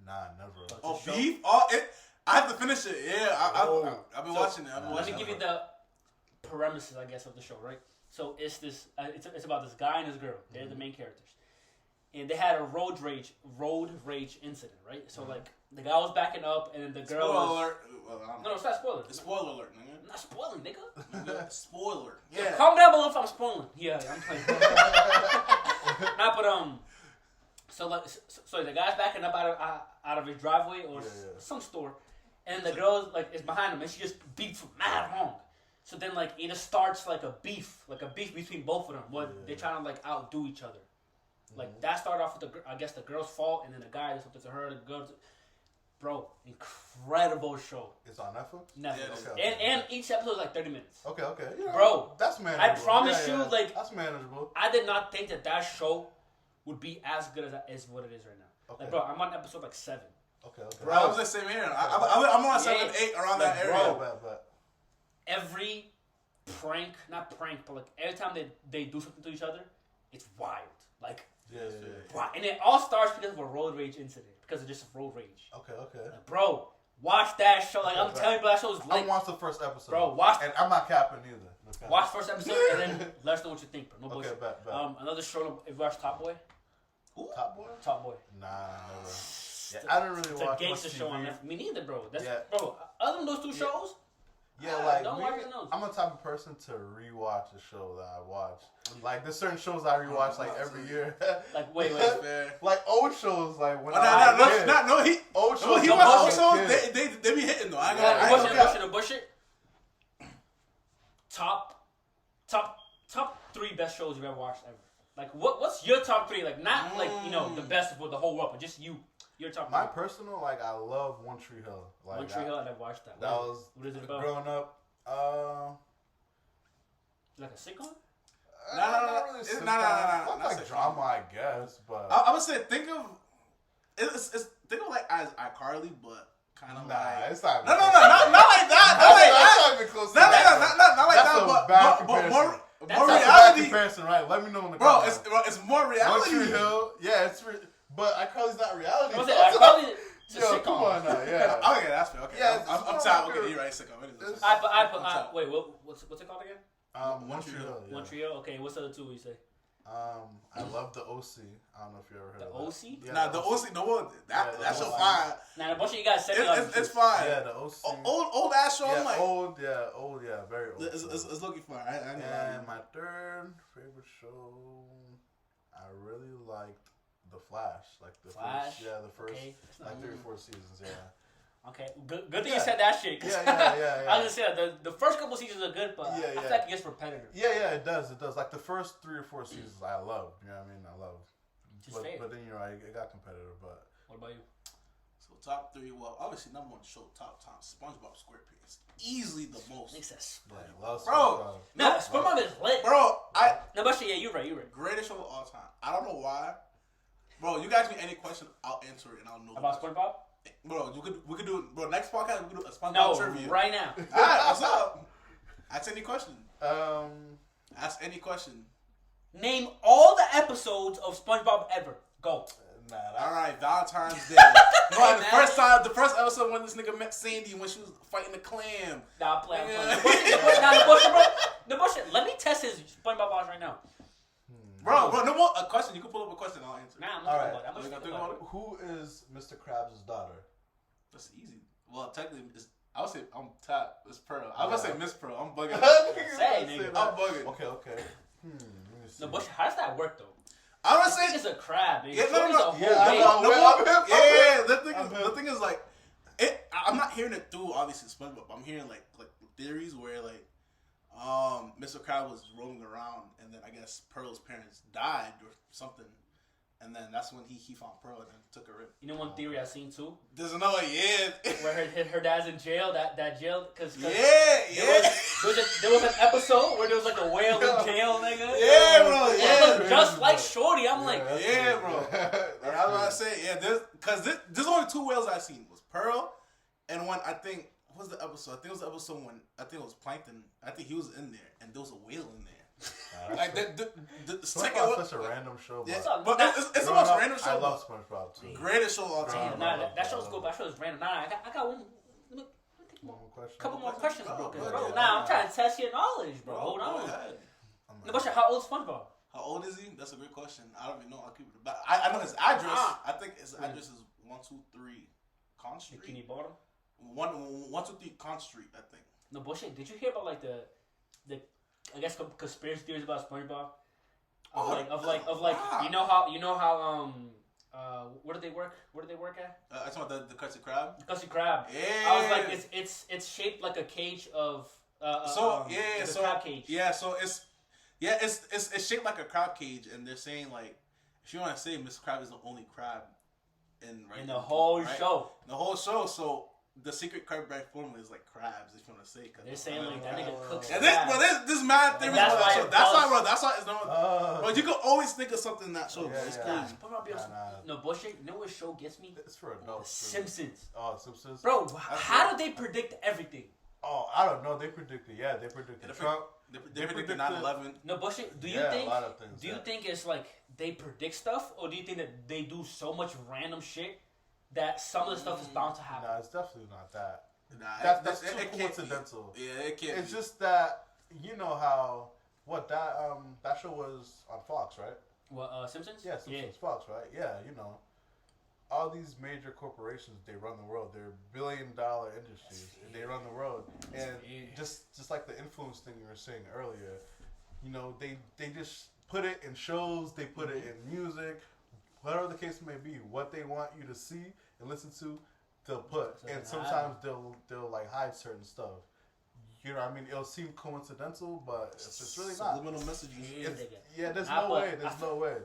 Nah, never. Oh, Beef? I have to finish it. Yeah, I've been watching it. Let me give you the premises, I guess, of the show, right? So it's this. It's about this guy and his girl. They're the main characters. And they had a road rage incident, right? So like the guy was backing up, and then the girl. Spoiler alert! No, it's not spoiler. It's spoiler alert, nigga. I'm not spoiling, nigga. Spoiler. Yeah. So comment down below if I'm spoiling. Yeah, I'm playing. Nah, but so the guy's backing up out of his driveway or some store, and the girl is behind him, and she just beats him mad wrong. So then it just starts like a beef between both of them. They're trying to outdo each other. That started off with the girl's fault, and then the guy did something to her. The girl, bro, incredible show. It's on Netflix. Netflix, and each episode is 30 minutes. Okay. Yeah, bro, that's manageable. I promise you, that's manageable. I did not think that show would be as good as what it is right now. Okay. Bro, I'm on episode 7. Okay. Bro, I was the same here. I'm on 7, 8 around that area. Bro, every not prank, but every time they do something to each other, it's wild. Wow. And it all starts because of a road rage incident. Because of just a road rage. Okay. Bro, watch that show. I'm telling you, that show's lit. I watched the first episode. Bro, watch. And I'm not capping either. No watch the first episode and then let us know what you think, bro. No bullshit. Bet. Another show, if you watch Top Boy. Who? Top Boy? Top Boy. Nah, never. I didn't really watch It's a gangster show on Netflix. Me neither, bro. Bro, other than those two shows, Yeah, like don't me, wipe your nose. I'm the type of person to rewatch a show that I watch. Like there's certain shows I rewatch like every year. Like wait. Like old shows, like when old shows. He watched old shows. They be hitting though. I got Bush it. Top 3 best shows you've ever watched ever. Like what's your top 3? Like not like the best for the whole world, but just you. Your top 3. My personal, like I love One Tree Hill. Like One Tree Hill, I never watched that. That was what is it about? Growing up. Like a sitcom? Not really sitcom. Not like drama, I guess. But I would say think of like as iCarly, but kind of like it's not. No, not like that. Not like that. Not even close to that. Not like That's that. But more reality. Bad comparison, right? Let me know in the comments. It's more reality. One Tree Hill, yeah, but iCarly's not reality. iCarly. Yo, come on now, yeah. Okay, that's fair. Okay, yeah, I'm tired. Okay, you're right. Sitcom. Wait, what's it called again? One Tree Hill. Yeah. One Tree Hill. Okay, what's the other 2 you say? I love the OC. I don't know if you ever heard of the OC. Yeah, nah, the OC. No one. That's so fine. Nah, the bunch of you guys said it's fine. Yeah, the OC. Old ass show. Yeah, I'm like old, very old. It's looking fine. And my third favorite show, I really liked The Flash. Like the Flash. the first Okay. like 3 or 4 seasons. Yeah. Okay, good thing you said that shit. Yeah. I was gonna say the first couple seasons are good, but I feel like it gets repetitive. Yeah, it does. Like the first 3 or 4 seasons, I love. You know what I mean? I love. But then you're right, it got competitive. But what about you? So top 3. Well, obviously number 1 show top time. SpongeBob SquarePants, easily the most. Makes sense. Bro, no, SpongeBob is lit. Bro, no, but you're right. Greatest show of all time. I don't know why. Bro, you guys me any question, I'll answer it and I'll know about SpongeBob. Bro, we could do it. Bro, next podcast we could do a SpongeBob trivia. Right now. All right, what's up? Ask any question. Ask any question. Name all the episodes of SpongeBob ever. Go. All right, Valentine's Day. Bro, the first episode when this nigga met Sandy when she was fighting the clam. Nah, I'm playing. The bullshit. Let me test his SpongeBob box right now. Bro, no more a question. You can pull up a question and I'll answer. Nah, I'm not thinking about it. Who is Mr. Krabs' daughter? That's easy. Well, technically, I would say I'm Tap. It's Pearl. I was gonna say Miss Pearl. I'm bugging. I'm bugging. Okay. Let me see. No, but how does that work though? I'm gonna say it's a crab. Yeah, no. The thing is like, I'm not hearing it through obviously SpongeBob. I'm hearing like theories where like, Mr. Krabs was roaming around, and then I guess Pearl's parents died or something, and then that's when he found Pearl and then took her in. You know one theory I've seen too? There's another, where her dad's in jail. That jail, because There was an episode where there was like a whale in jail, nigga. Yeah, bro. It looked just like Shorty. I'm like, yeah, bro. And I was about to say, there's only 2 whales I've seen. It was Pearl, and one I think. What was the episode? I think it was the episode when I think it was Plankton. I think he was in there, and there was a whale in there. Like the second one. Such a random show. Yeah, but it's the most random show. I love SpongeBob too. Greatest show of all time. That show's cool. That show's random. I got one. Couple more questions, bro. I'm trying to test your knowledge, bro. Hold on. No, but how old is SpongeBob? How old is he? That's a great question. I don't even know. I'll keep it back. I know his address. I think his address is 123 Con Street. Bikini Bottom. 123 Con Street, I think. No bullshit. Did you hear about like the I guess conspiracy theories about SpongeBob? You know how where do they work? Where do they work at? I talking about the Krusty Krab. The Krusty Krab. Yeah. I was like, it's shaped like a cage of crab cage. Yeah, so it's shaped like a crab cage, and they're saying like, if you want to say Mr. Krab is the only crab in the whole show. The whole show, so. The secret crab bread formula is like crabs, if you want to say. They're saying like that nigga cooks. And this mad theory. That's why it's no. But you can always think of something in that show. It's crazy. No bullshit. You know what show gets me? It's for adults. Simpsons. Oh, Simpsons. Bro, how do they predict everything? Oh, I don't know. They predicted. Yeah, they predicted Trump. They predicted 9/11. No bullshit. Do you think it's like they predict stuff, or do you think that they do so much random shit that some of the stuff is bound to happen? Nah, it's definitely not that. Nah, that's too coincidental. Yeah, it can't. It's just that you know how that show was on Fox, right? What Simpsons? Yeah, Simpsons Fox, right? Yeah, you know, all these major corporations, they run the world. They're $1 billion industries. They run the world, And just like the influence thing you were saying earlier, you know, they just put it in shows, they put it in music, whatever the case may be. What they want you to see and listen to, they'll put. And sometimes they'll like hide certain stuff. You know what I mean? It'll seem coincidental, but it's really not. Subliminal messaging. There's no way. There's no way.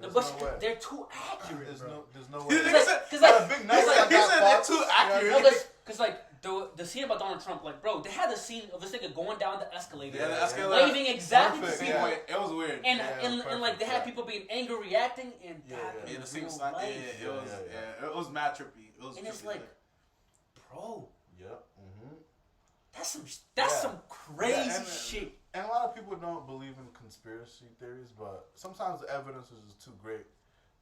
They're too accurate. There's no way. Because like, big night like they're too accurate. Because like the scene about Donald Trump, like bro, they had the scene of this nigga going down the escalator, the escalator, waving exactly the same way. It was weird. And like they had people being angry, reacting, and the same sign. It was mad trippy. It was and trippy, it's like, bro. Yep. That's some crazy shit. And a lot of people don't believe in conspiracy theories, but sometimes the evidence is just too great.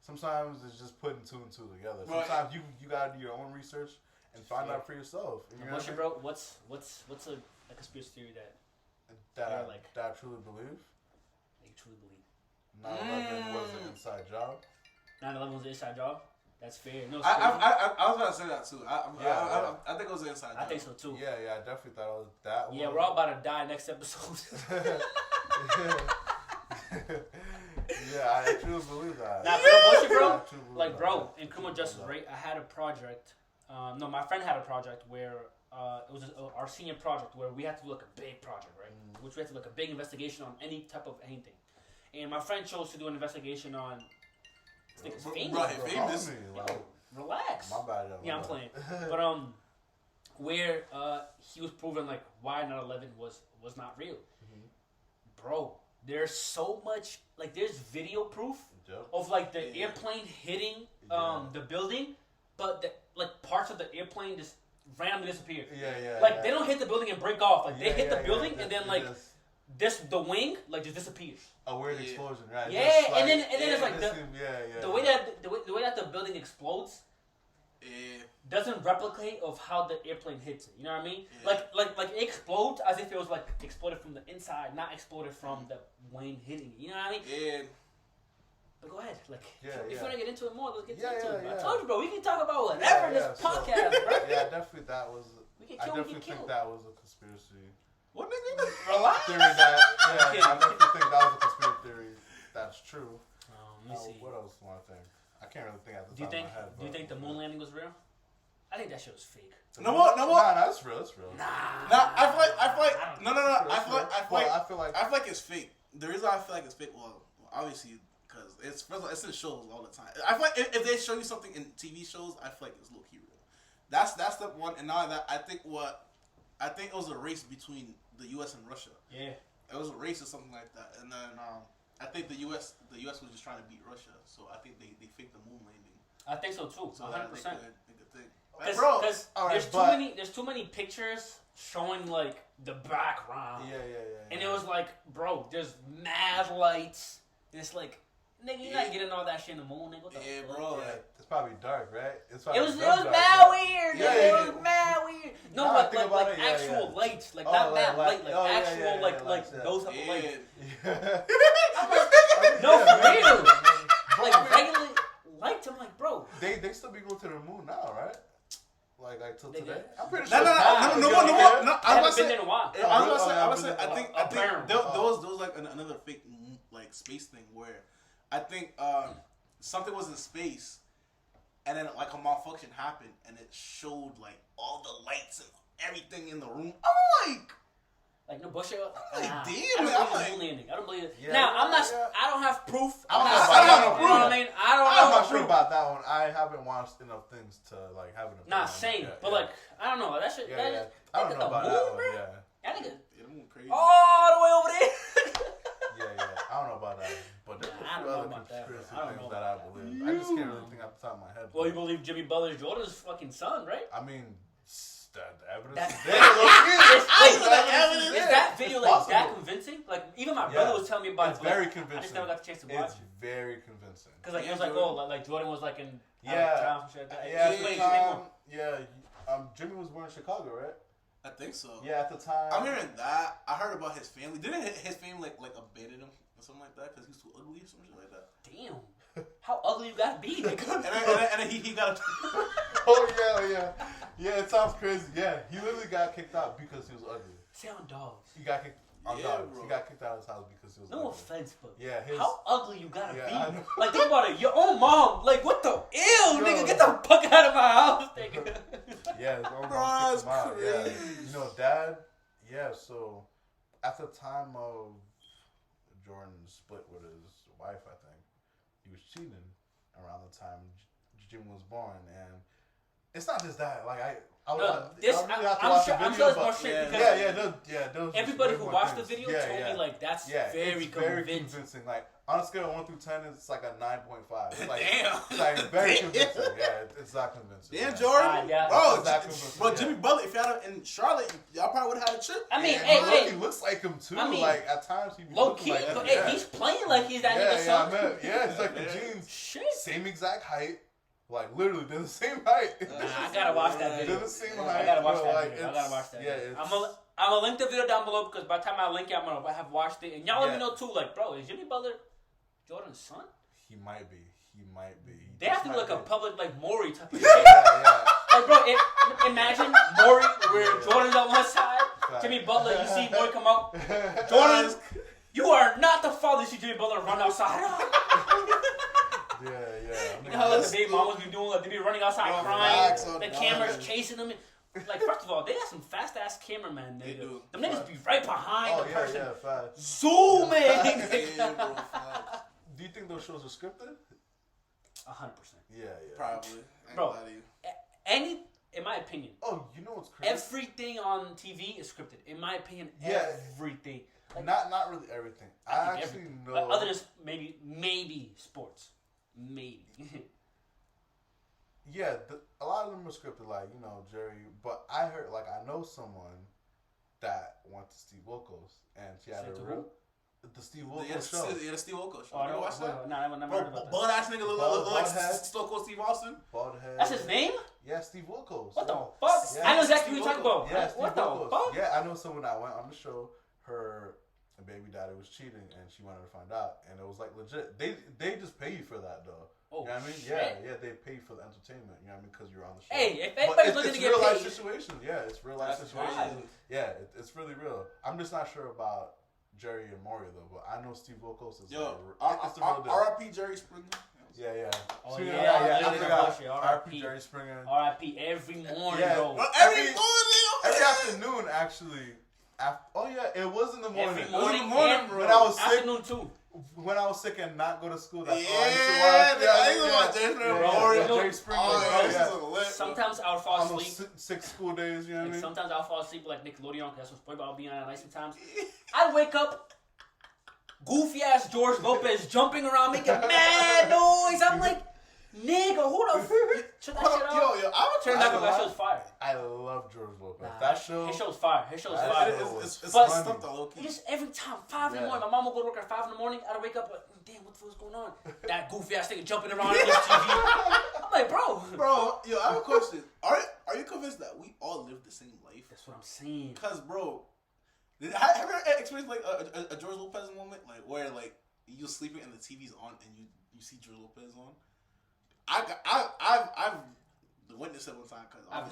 Sometimes it's just putting two and two together. Sometimes you gotta do your own research and find out for yourself. You know bro, what's a conspiracy theory that I truly believe? That you truly believe? 9/11 was an inside job. 9/11 was an inside job. That's fair. No, I was about to say that too. I think it was an inside job. I think so too. Yeah, I definitely thought it was that one. Yeah, we're all about to die next episode. Yeah, I truly believe that. Nah, for the bullshit, bro. Like, bro, in criminal justice, right? I had a project. My friend had a project where it was our senior project where we had to do like a big project, right? Which we had to do like a big investigation on any type of anything. And my friend chose to do an investigation on. I think it's famous. Yo, relax. My bad. I'm playing. But where he was proving like why 9/11 was not real, bro. There's so much like there's video proof of like the airplane hitting the building, but like parts of the airplane just randomly disappear. Like they don't hit the building and break off. Like they hit the building and then like the wing like just disappears. A weird explosion, right? Yeah, like, and then it's like the way that the building explodes doesn't replicate of how the airplane hits it. You know what I mean? Yeah. Like it explodes as if it was like exploded from the inside, not exploded from the wing hitting it. You know what I mean? Yeah. But go ahead, like if you want to get into it more, let's get into it. Yeah. I told you, bro, we can talk about whatever in this podcast, bro. Yeah, definitely that was. I definitely think that was a conspiracy. What nigga? Relax. Theory that, I definitely think that was a conspiracy theory. That's true. Let me see. What else do I think? I can't really think at the top of my head. Do you think the moon landing was real? I think that shit was fake. No more. Nah, it's real. It's real. Nah, I feel like it's fake. The reason I feel like it's fake, well, obviously because it's in shows all the time. I feel like if they show you something in TV shows, I feel like it's low key real. That's the one. And now that I think it was a race between the U.S. and Russia. Yeah, it was a race or something like that. And then I think the U.S. was just trying to beat Russia, so I think they faked the moon landing. I think so too. 100%. Because there's too many pictures showing like the background. Yeah. And it was like, bro, there's mad lights. And it's like, nigga, you're not getting all that shit in the moon, nigga. What the fuck? Bro, it's probably dark, right? It was mad weird. It was mad weird. No, like actual lights, like not mad light, like actual like those type of lights. No, for real. Like regular lights. I'm like, bro. They still be going to the moon now, right? Like till today? I'm pretty sure. No. I haven't been there in a while. I was I think there was like another fake like space thing where I think something was in space and then like a malfunction happened and it showed like all the lights and everything in the room. I'm like no bullshit. I'm like, damn, I don't believe it. Now I'm not. I don't have proof. I don't have proof. You know what I mean? I'm not sure about that one. I haven't watched enough things to like have an opinion. Nah, same. But like, I don't know. That shit. I don't know about that one. Yeah. That nigga. Crazy. All the way over there. Yeah. I don't know about that. But there's a few other conspiracy things that I believe. I just can't really think off the top of my head. Well, you believe Jimmy Butler's Jordan's fucking son, right? I mean. The evidence is there. Is that video like that convincing? Like even my brother was telling me about it. It's very convincing. I just never got the chance to watch it. It's very convincing. Because like it was like like Jordan was like in town and shit like that. Jimmy was born in Chicago, right? I think so. Yeah, at the time. I'm hearing that. I heard about his family. Didn't his family like abandon him or something like that because he's too ugly or something like that? Damn. How ugly you gotta be, nigga? and then he got. Yeah. It sounds crazy. Yeah, he literally got kicked out because he was ugly. Say on dogs. He got kicked on dogs. Bro. He got kicked out of his house because he was ugly. No offense, but how ugly you gotta be? Like, think about it. Your own mom. Like, what the? Ew, nigga, get the fuck out of my house, nigga. Yeah, his own Bro, mom that's kicked him out. crazy. Yeah. Dad. Yeah, so at the time of Jordan's split with his wife, I think he was cheating around the time Jimmy was born, and it's not just that. Like I'm sure it's more shit because everybody who watched the video told me like that's very convincing. Like on a scale of 1 through 10, it's like a 9.5. It's like, damn, it's like very convincing. Yeah, it's that convincing. Damn, Jordan, bro, Jimmy yeah. Butler. If y'all in Charlotte, y'all probably would have had a chip. I mean, he looks like him too. I mean, like at times he low key, like but he's playing like he's that nigga son. It's like the jeans, same exact height. Like literally, they're the same height. I gotta watch that video. They're the same height. I gotta watch that video. Yeah, I'm gonna link the video down below because by the time I link it, I'm gonna have watched it, and y'all let me know too. Like, bro, is Jimmy Butler Jordan's son? He might be. They have to do like a public like Maury type of shit. Yeah. Like, bro, imagine Maury where Jordan's on one side, Jimmy Butler. You see Maury come out. Jordan, you are not the father. You see Jimmy Butler run outside. Yeah. You know how like the baby mamas be doing? Like they be running outside crying. The camera's chasing them. Like first of all, they got some fast ass cameramen. They do. Them niggas be right behind the person. Zooming. Do you think those shows are scripted? 100%. Yeah. Probably. Bro, in my opinion. Oh, you know what's crazy? Everything on TV is scripted. In my opinion, everything. Like, not really everything. I actually know. Like, other than maybe sports. Maybe. Yeah, a lot of them are scripted, like, Jerry. But I heard, like, I know someone that went to Steve Wilkos, and she had the Steve Wilkos show. Yeah, the Steve Wilkos show. Oh, I watched that? No, I never heard about that. Bald ass nigga look like Stone Cold Steve Austin. Bald head. That's his name? Yeah, Steve Wilkos. What the fuck? Yeah. I know exactly what you're talking about. Yeah, what the fuck? Yeah, I know someone that went on the show. Her baby daddy was cheating, and she wanted to find out, and it was like legit. They just pay you for that though. Oh, you know what I mean? shit. Yeah, they pay for the entertainment. You know what I mean? Because you're on the show. Hey, if anybody's looking to get paid, it's real life situation. Yeah, it's real life situation. Yeah, it's really real. I'm just not sure about Jerry and Maury though, but I know Steve Wilkos is. It's the real deal. R.I.P. Jerry Springer. Yeah. Oh, I forgot. R.I.P. Jerry Springer. R.I.P. every morning, bro. Every morning. Every afternoon, actually. It was in the morning. Every morning, bro. When I was sick. Afternoon too. When I was sick and not go to school, that's all I used to watch. Jerry Springer. Sometimes I would fall asleep. 6 school days, you know what I mean? Sometimes I'll fall asleep like Nickelodeon, because that's what SpongeBob will be on at night sometimes. I'd wake up, goofy ass George Lopez jumping around making mad noise. I'm like, nigga, who the f***? Turn that shit off. Yo, I would turn that that show's fire. I love George Lopez. That show. His show's fire. It's but stuff to low key. Just every time, 5 in the morning. My mom would go to work at 5 in the morning. I'd wake up like, damn, what the fuck's going on? That goofy ass nigga jumping around on this TV. I'm like, bro, yo, I have a question. Are you convinced that we all live the same life? That's what I'm saying. Cause, bro, have you ever experienced like a George Lopez moment, like where like you're sleeping and the TV's on and you see George Lopez on? I've witnessed it one time because I've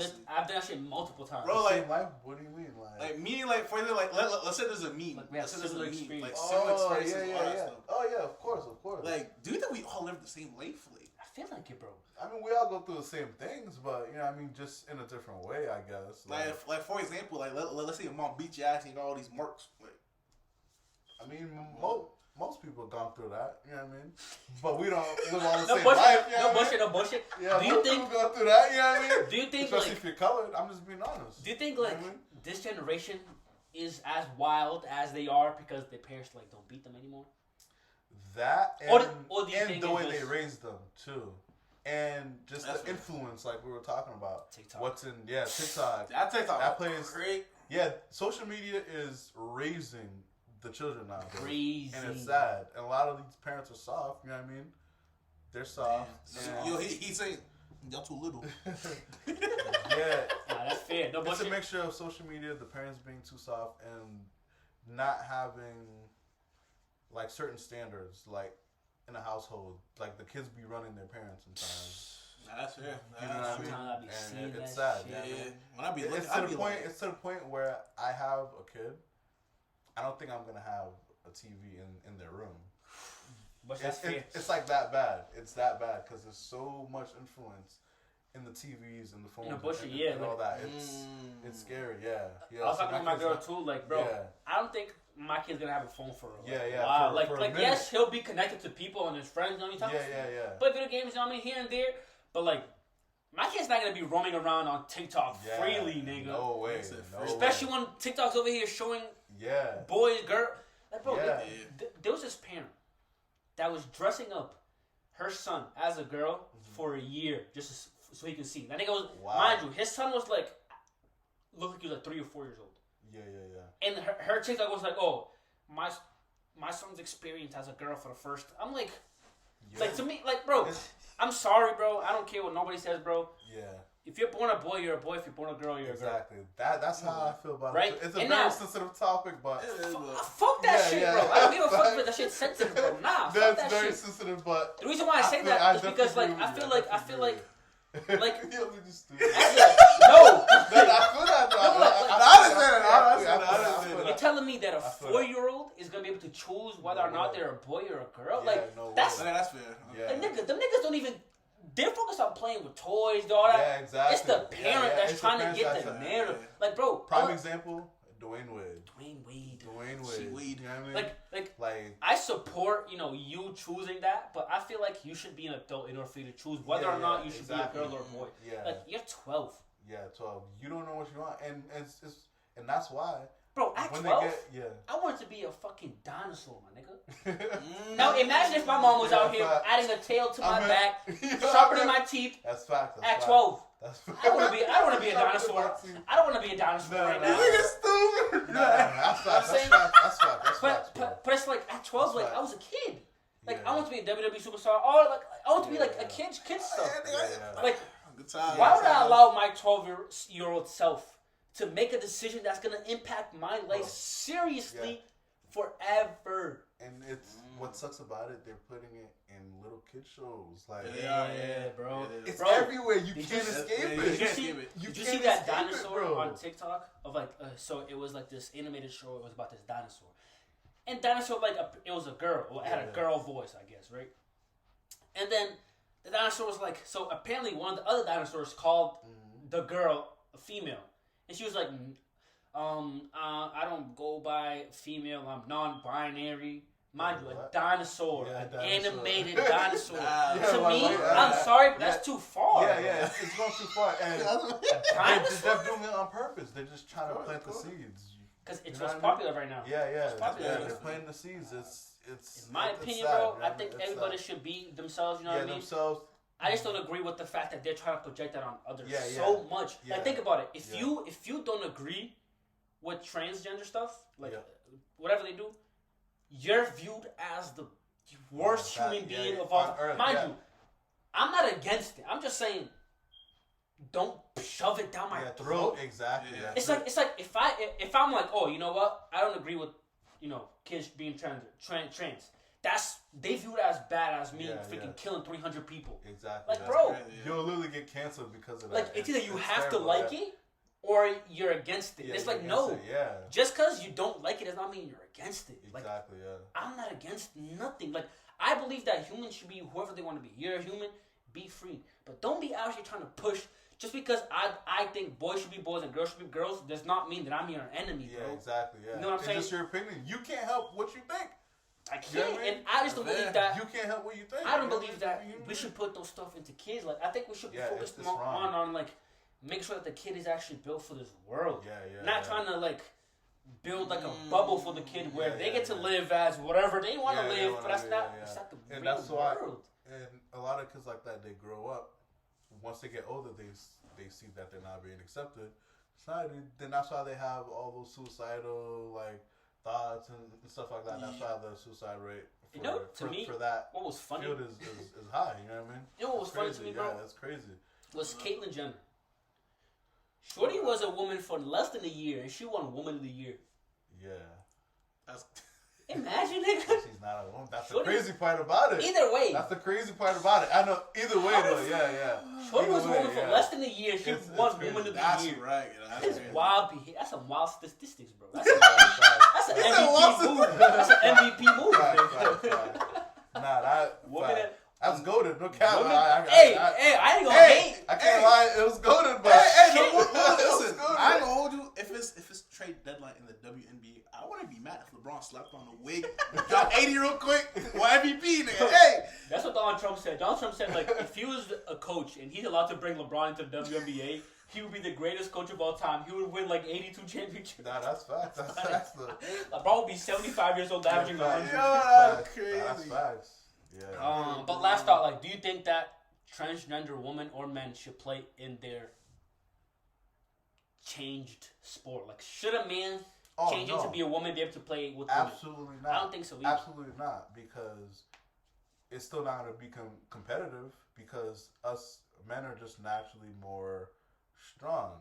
done that shit multiple times. Bro, like, what do you mean, like meaning like for example, like let's say there's a meme. Like we have similar experience. Like similar experiences, all that stuff. Oh yeah, of course. Like, do you think we all live the same life? Like, I feel like it, bro. I mean, we all go through the same things, but you know, I mean, just in a different way, I guess. Like for example, like let's say your mom beat your ass and you got all these marks. Like, I mean, most people have gone through that, you know what I mean? But we don't live all the no same bullshit, life. You know no bullshit. Yeah, do you think people go through that, you know what I mean? Do you think especially like, if you're colored, I'm just being honest. Do you think like this generation is as wild as they are because their parents like don't beat them anymore? That or do you and think the way just, they raised them too. And just the influence, like we were talking about. TikTok. What's in TikTok. That plays great. Yeah, social media is raising the children now. Crazy. And it's sad. And a lot of these parents are soft, you know what I mean? They're soft. Yo, he's saying y'all too little. Yeah. Nah, that's fair. No it's bullshit. a mixture of social media, the parents being too soft, and not having like certain standards. Like in a household, like the kids be running their parents sometimes. That's fair. You know what I mean? I be seeing And it's that sad. shit. Yeah. When I be looking, It's to the point where I have a kid. I don't think I'm gonna have a TV in their room. But that's fair. It's like that bad. It's that bad because there's so much influence in the TVs and the phones and all that. It's scary. Yeah. I was talking to my girl too. Like, bro, I don't think my kid's gonna have a phone for a while. Like yes, he'll be connected to people and his friends. You know what I mean? Yeah. Play video games. You know what I mean? Here and there. But like, my kid's not gonna be roaming around on TikTok freely, nigga. No way. Especially when TikTok's over here showing boys, girl. Like, bro, there was this parent that was dressing up her son as a girl for a year just so he could see. That nigga was, mind you, his son was like, looked like he was like 3 or 4 years old. Yeah. And her TikTok was like, oh, my son's experience as a girl for the first. I'm like, like to me, like, bro, I'm sorry, bro. I don't care what nobody says, bro. Yeah. If you're born a boy, you're a boy. If you're born a girl, you're a girl. Exactly. That's how I feel about it. Right? It's a very sensitive topic, but fuck that shit, bro. I don't give a fuck if that shit's sensitive, bro. Nah, fuck that very shit. sensitive, but the reason why I say that is because, like, I feel like, like, you're telling me that a 4-year-old is gonna be able to choose whether or not they're a boy or a girl? That's fair. Like, them niggas don't even. They're focused on playing with toys, all that. Yeah, exactly. It's the parent that's trying to get the narrative. Like, bro. Prime example, Dwayne Wade. You know what I mean? Like, I support, you choosing that, but I feel like you should be an adult in order for you to choose whether or not you should be a girl or a boy. Yeah. Like, you're 12. Yeah, 12. You don't know what you want, and that's why. Bro, at 12, I wanted to be a fucking dinosaur, my nigga. Now, imagine if my mom was out here adding a tail to my back, sharpening my teeth. That's fact. At 12. I don't want to be a dinosaur. I don't want to be a dinosaur right now. You nigga stupid. That's fact. But it's like at 12, like I was a kid. Like I want to be a WWE superstar. Or like I want to be like a kid stuff. Like why would I allow my 12-year-old self to make a decision that's gonna impact my life seriously forever? And it's what sucks about it. They're putting it in little kid shows. Like bro. It's everywhere. You can't escape it. Did you see that dinosaur on TikTok of like? So it was like this animated show. It was about this dinosaur, and dinosaur it was a girl. Well, it had a girl voice, I guess, right? And then the dinosaur was like. So apparently, one of the other dinosaurs called the girl a female. And she was like, I don't go by female. I'm non-binary. Mind you, a dinosaur. An animated dinosaur. To me, I'm sorry, but that's too far. Yeah, it's going too far. And they're doing it on purpose. They're just trying to plant the seeds. Because it's what's popular right now. Yeah. They're planting the seeds. It's in my opinion, bro, I think everybody should be themselves, you know what I mean? Themselves. I just don't agree with the fact that they're trying to project that on others so much. Like, think about it. If you don't agree with transgender stuff, whatever they do, you're viewed as the worst human being of all time. Mind you, I'm not against it. I'm just saying, don't shove it down my throat. Exactly. Yeah. It's like if I'm like, oh, you know what? I don't agree with kids being trans. They view it as bad as me freaking killing 300 people. Exactly. Like, bro, you'll literally get canceled because of that. Like, it's either you have to like it or you're against it. It's like, no. Just because you don't like it does not mean you're against it. Exactly, I'm not against nothing. Like, I believe that humans should be whoever they want to be. You're a human, be free. But don't be out here trying to push. Just because I think boys should be boys and girls should be girls does not mean that I'm your enemy, bro. Yeah, exactly, You know what I'm saying? It's just your opinion. You can't help what you think. I can't, and I just don't believe that. You can't help what you think. I don't believe that we should put those stuff into kids. Like, I think we should be focused more on like making sure that the kid is actually built for this world. Not trying to like build like a bubble for the kid where they get to live as whatever they want to live, but that's not the real world. And a lot of kids like that, they grow up. Once they get older, they see that they're not being accepted. Society. Then that's why they have all those suicidal thoughts and stuff like that. That's why the suicide rate for that what was funny field is high. You know what I mean? You know what was funny to me, bro? Yeah, that's crazy. Was Caitlyn Jenner. Shorty was a woman for less than a year, and she won Woman of the Year. Yeah. Imagine, nigga. She's not a woman. That's the crazy part about it. Either way. That's the crazy part about it. I know. Either way, though. Yeah. Shorty was woman for less than a year. She won Woman of the Year. That's right. That's wild. That's some wild statistics, bro. That's an MVP move. That's an MVP move. That's goated. No cap. I ain't gonna hate. I can't lie. It was goated, but listen, I ain't gonna hold you. If it's trade deadline in the WNBA, I wouldn't be mad if LeBron slapped on the wig, dropped 80 real quick, or MVP, nigga. Hey, that's what Donald Trump said. Donald Trump said, like, if he was a coach and he's allowed to bring LeBron into the WNBA, he would be the greatest coach of all time. He would win like 82 championships. Nah, that's facts. That's facts. LeBron would be 75 years old, averaging 100. That's crazy. That's facts. Yeah. But last thought, like, do you think that transgender women or men should play in their changed sport? Like, should a man changing to be a woman be able to play with women? Absolutely not. I don't think so either. Absolutely not, because it's still not going to become competitive, because us men are just naturally more strong.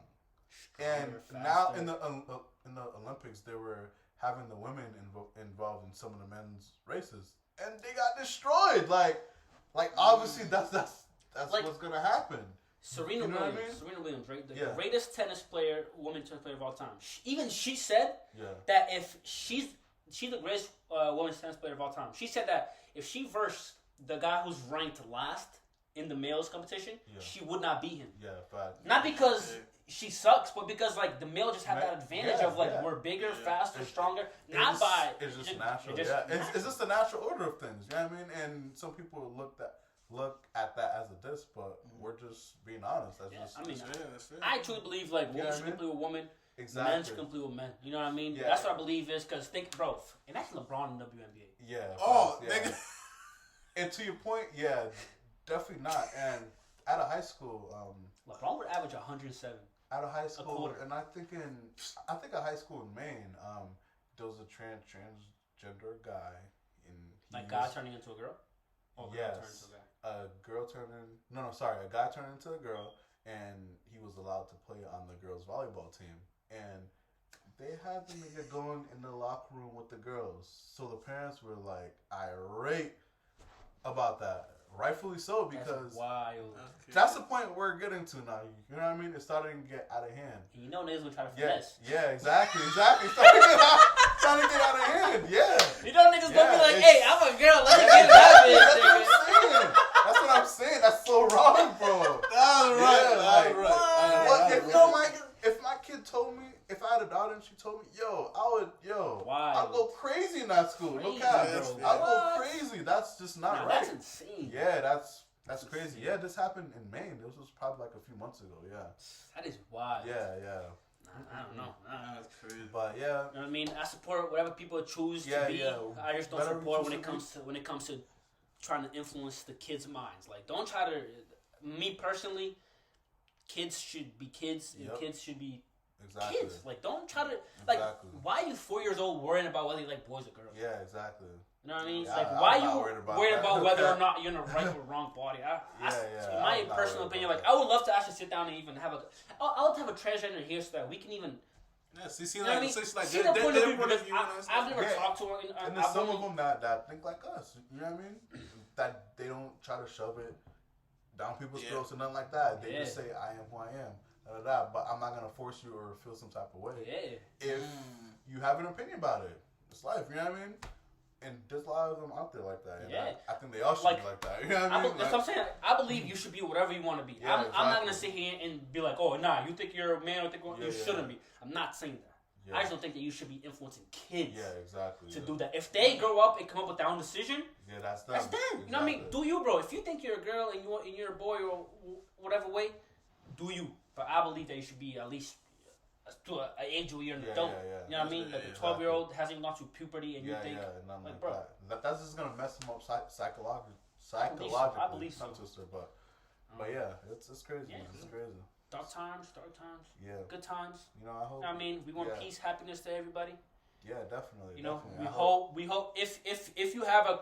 And now in the Olympics, they were having the women involved in some of the men's races, and they got destroyed. Like obviously that's like, what's gonna happen. Serena Williams, right? The greatest woman tennis player of all time. She said that if she's the greatest women's tennis player of all time. She said that if she versed the guy who's ranked last in the males competition, she would not beat him. Yeah, fact. Not because she sucks, but because like the male just have that advantage of like we're bigger, faster, stronger. It's just natural. It's just the natural order of things. You know what I mean? And some people look at that as a diss, but we're just being honest. I truly believe like women should compete with women. Exactly. Men should compete with men. You know what I mean? Yeah. That's what I believe is because bro, imagine LeBron in the WNBA. Yeah. Nigga. And to your point, definitely not. And out of high school, LeBron would average 107. Out of high school, and I think a high school in Maine, there was a transgender guy, and guy turning into a girl. Yes, a guy turned into a girl, and he was allowed to play on the girls' volleyball team, and they had them get going in the locker room with the girls. So the parents were like irate about that. Rightfully so, because that's the point we're getting to now. You know what I mean? It's starting to get out of hand. You know niggas will try to finesse. Yeah, exactly. Starting to get out of hand, You know niggas gonna be like, hey, I'm a girl, let me get that bitch. That's what I'm saying. That's so wrong, bro. That's right. If my kid told me, if I had a daughter and she told me, I'll go crazy in that school. No cap. I'll go crazy. That's just not right. That's insane. Yeah, that's crazy. Yeah, this happened in Maine. This was probably like a few months ago. Yeah. That is wild. Yeah. I don't know. That's crazy. But you know what I mean? I support whatever people choose to be. I just don't support when it comes to trying to influence the kids' minds. Like, don't try to. Me personally, kids should be kids, and kids should be kids. Like, don't try to why are you 4 years old worrying about whether you like boys or girls? Yeah, exactly. You know what I mean? Why are you worried about whether or not you're in the right or wrong body? In my personal opinion, like, I would love to actually sit down and even have I would have a transgender here so that we can even. Yeah, see the point of view. I've never talked to her. And there's some of them that think like us. You know what I mean? That they don't try to shove it down people's throats or nothing like that. They just say, I am who I am. But I'm not going to force you or feel some type of way. If you have an opinion about it. It's life, you know what I mean? And there's a lot of them out there like that. And I think they all should be like that. You know what I mean? That's what I'm saying. I believe you should be whatever you want to be. I'm not going to sit here and be like, oh, nah, you think you're a man or you shouldn't be. I'm not saying that. I just don't think that you should be influencing kids to do that. If they grow up and come up with their own decision, that's them. Exactly. You know what I mean? Do you, bro? If you think you're a girl and you're a boy or whatever way, do you. But I believe that you should be at least to an age where you're an adult. You know what I mean? Like a 12-year-old hasn't even gone through puberty and you think, like, bro. That's just going to mess them up psychologically. I believe so. But yeah, it's crazy, man. It's crazy. Dark times. Yeah. Good times. You know, I hope. You know what I mean? We want peace, happiness to everybody. Yeah, definitely. You know, we hope if you have a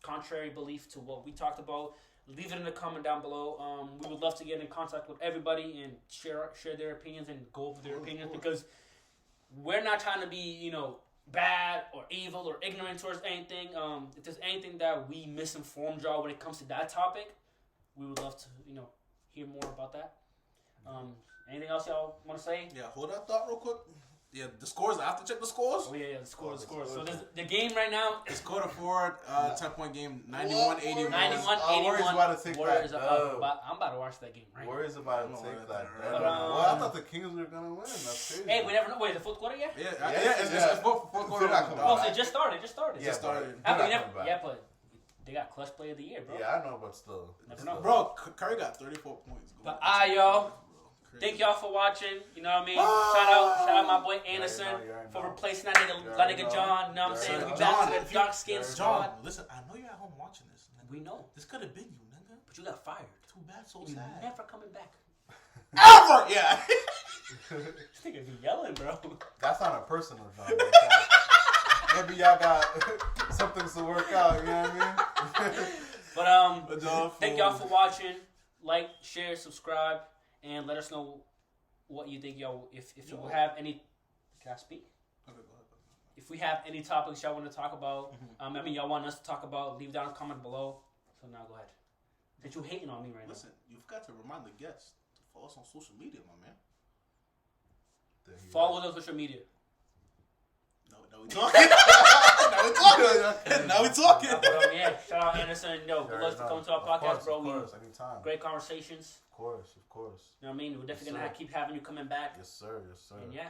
contrary belief to what we talked about, leave it in the comment down below. We would love to get in contact with everybody and share their opinions and go over their opinions because we're not trying to be, bad or evil or ignorant towards anything, if there's anything that we misinformed y'all when it comes to that topic, we would love to, hear more about that. Anything else y'all want to say? Yeah, hold that thought real quick. Yeah, the scores. I have to check the scores. Oh yeah, the scores. So the game right now. It's quarter forward, 10-point game, 91-81. 91-81. Warriors about. I'm about to watch that game. Right. Warriors about to take that. But, I thought the Kings were gonna win. That's crazy. Hey, we never know. Wait, the fourth quarter yet? Yeah. It's fourth quarter. Oh, so it just started. Yeah, but they got clutch play of the year, bro. Yeah, I know, but still. Never know. Bro, Curry got 34 points. But y'all. Thank y'all for watching. You know what I mean? Shout out my boy Anderson for replacing that nigga John. You know what I'm saying? We back to the dark skinned squad. John, listen, I know you're at home watching this. Nigga. We know. This could have been you, nigga. But you got fired. Too bad, so You're sad. never coming back. Ever! Yeah. This nigga be yelling, bro. That's not a personal John. Maybe y'all got something to work out, you know what I mean? But thank y'all for watching. Like, share, subscribe. And let us know what you think, y'all. If you have any, can I speak? Okay, go ahead. If we have any topics y'all want to talk about, y'all want us to talk about, leave down a comment below. So now go ahead. Since you hating on me right Listen, you forgot to remind the guests to follow us on social media, my man. Follow us on social media. No, we talking. Now we talking. Yeah, shout out Anderson. Good luck to come to our podcast, bro. Of course, anytime. Great conversations. Of course. You know what I mean? We're definitely going to keep having you coming back. Yes, sir. And yeah,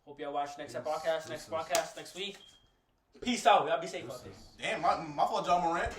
hope y'all watch next podcast next week. Peace out. Y'all be safe out there. Damn, my fault, John Morant.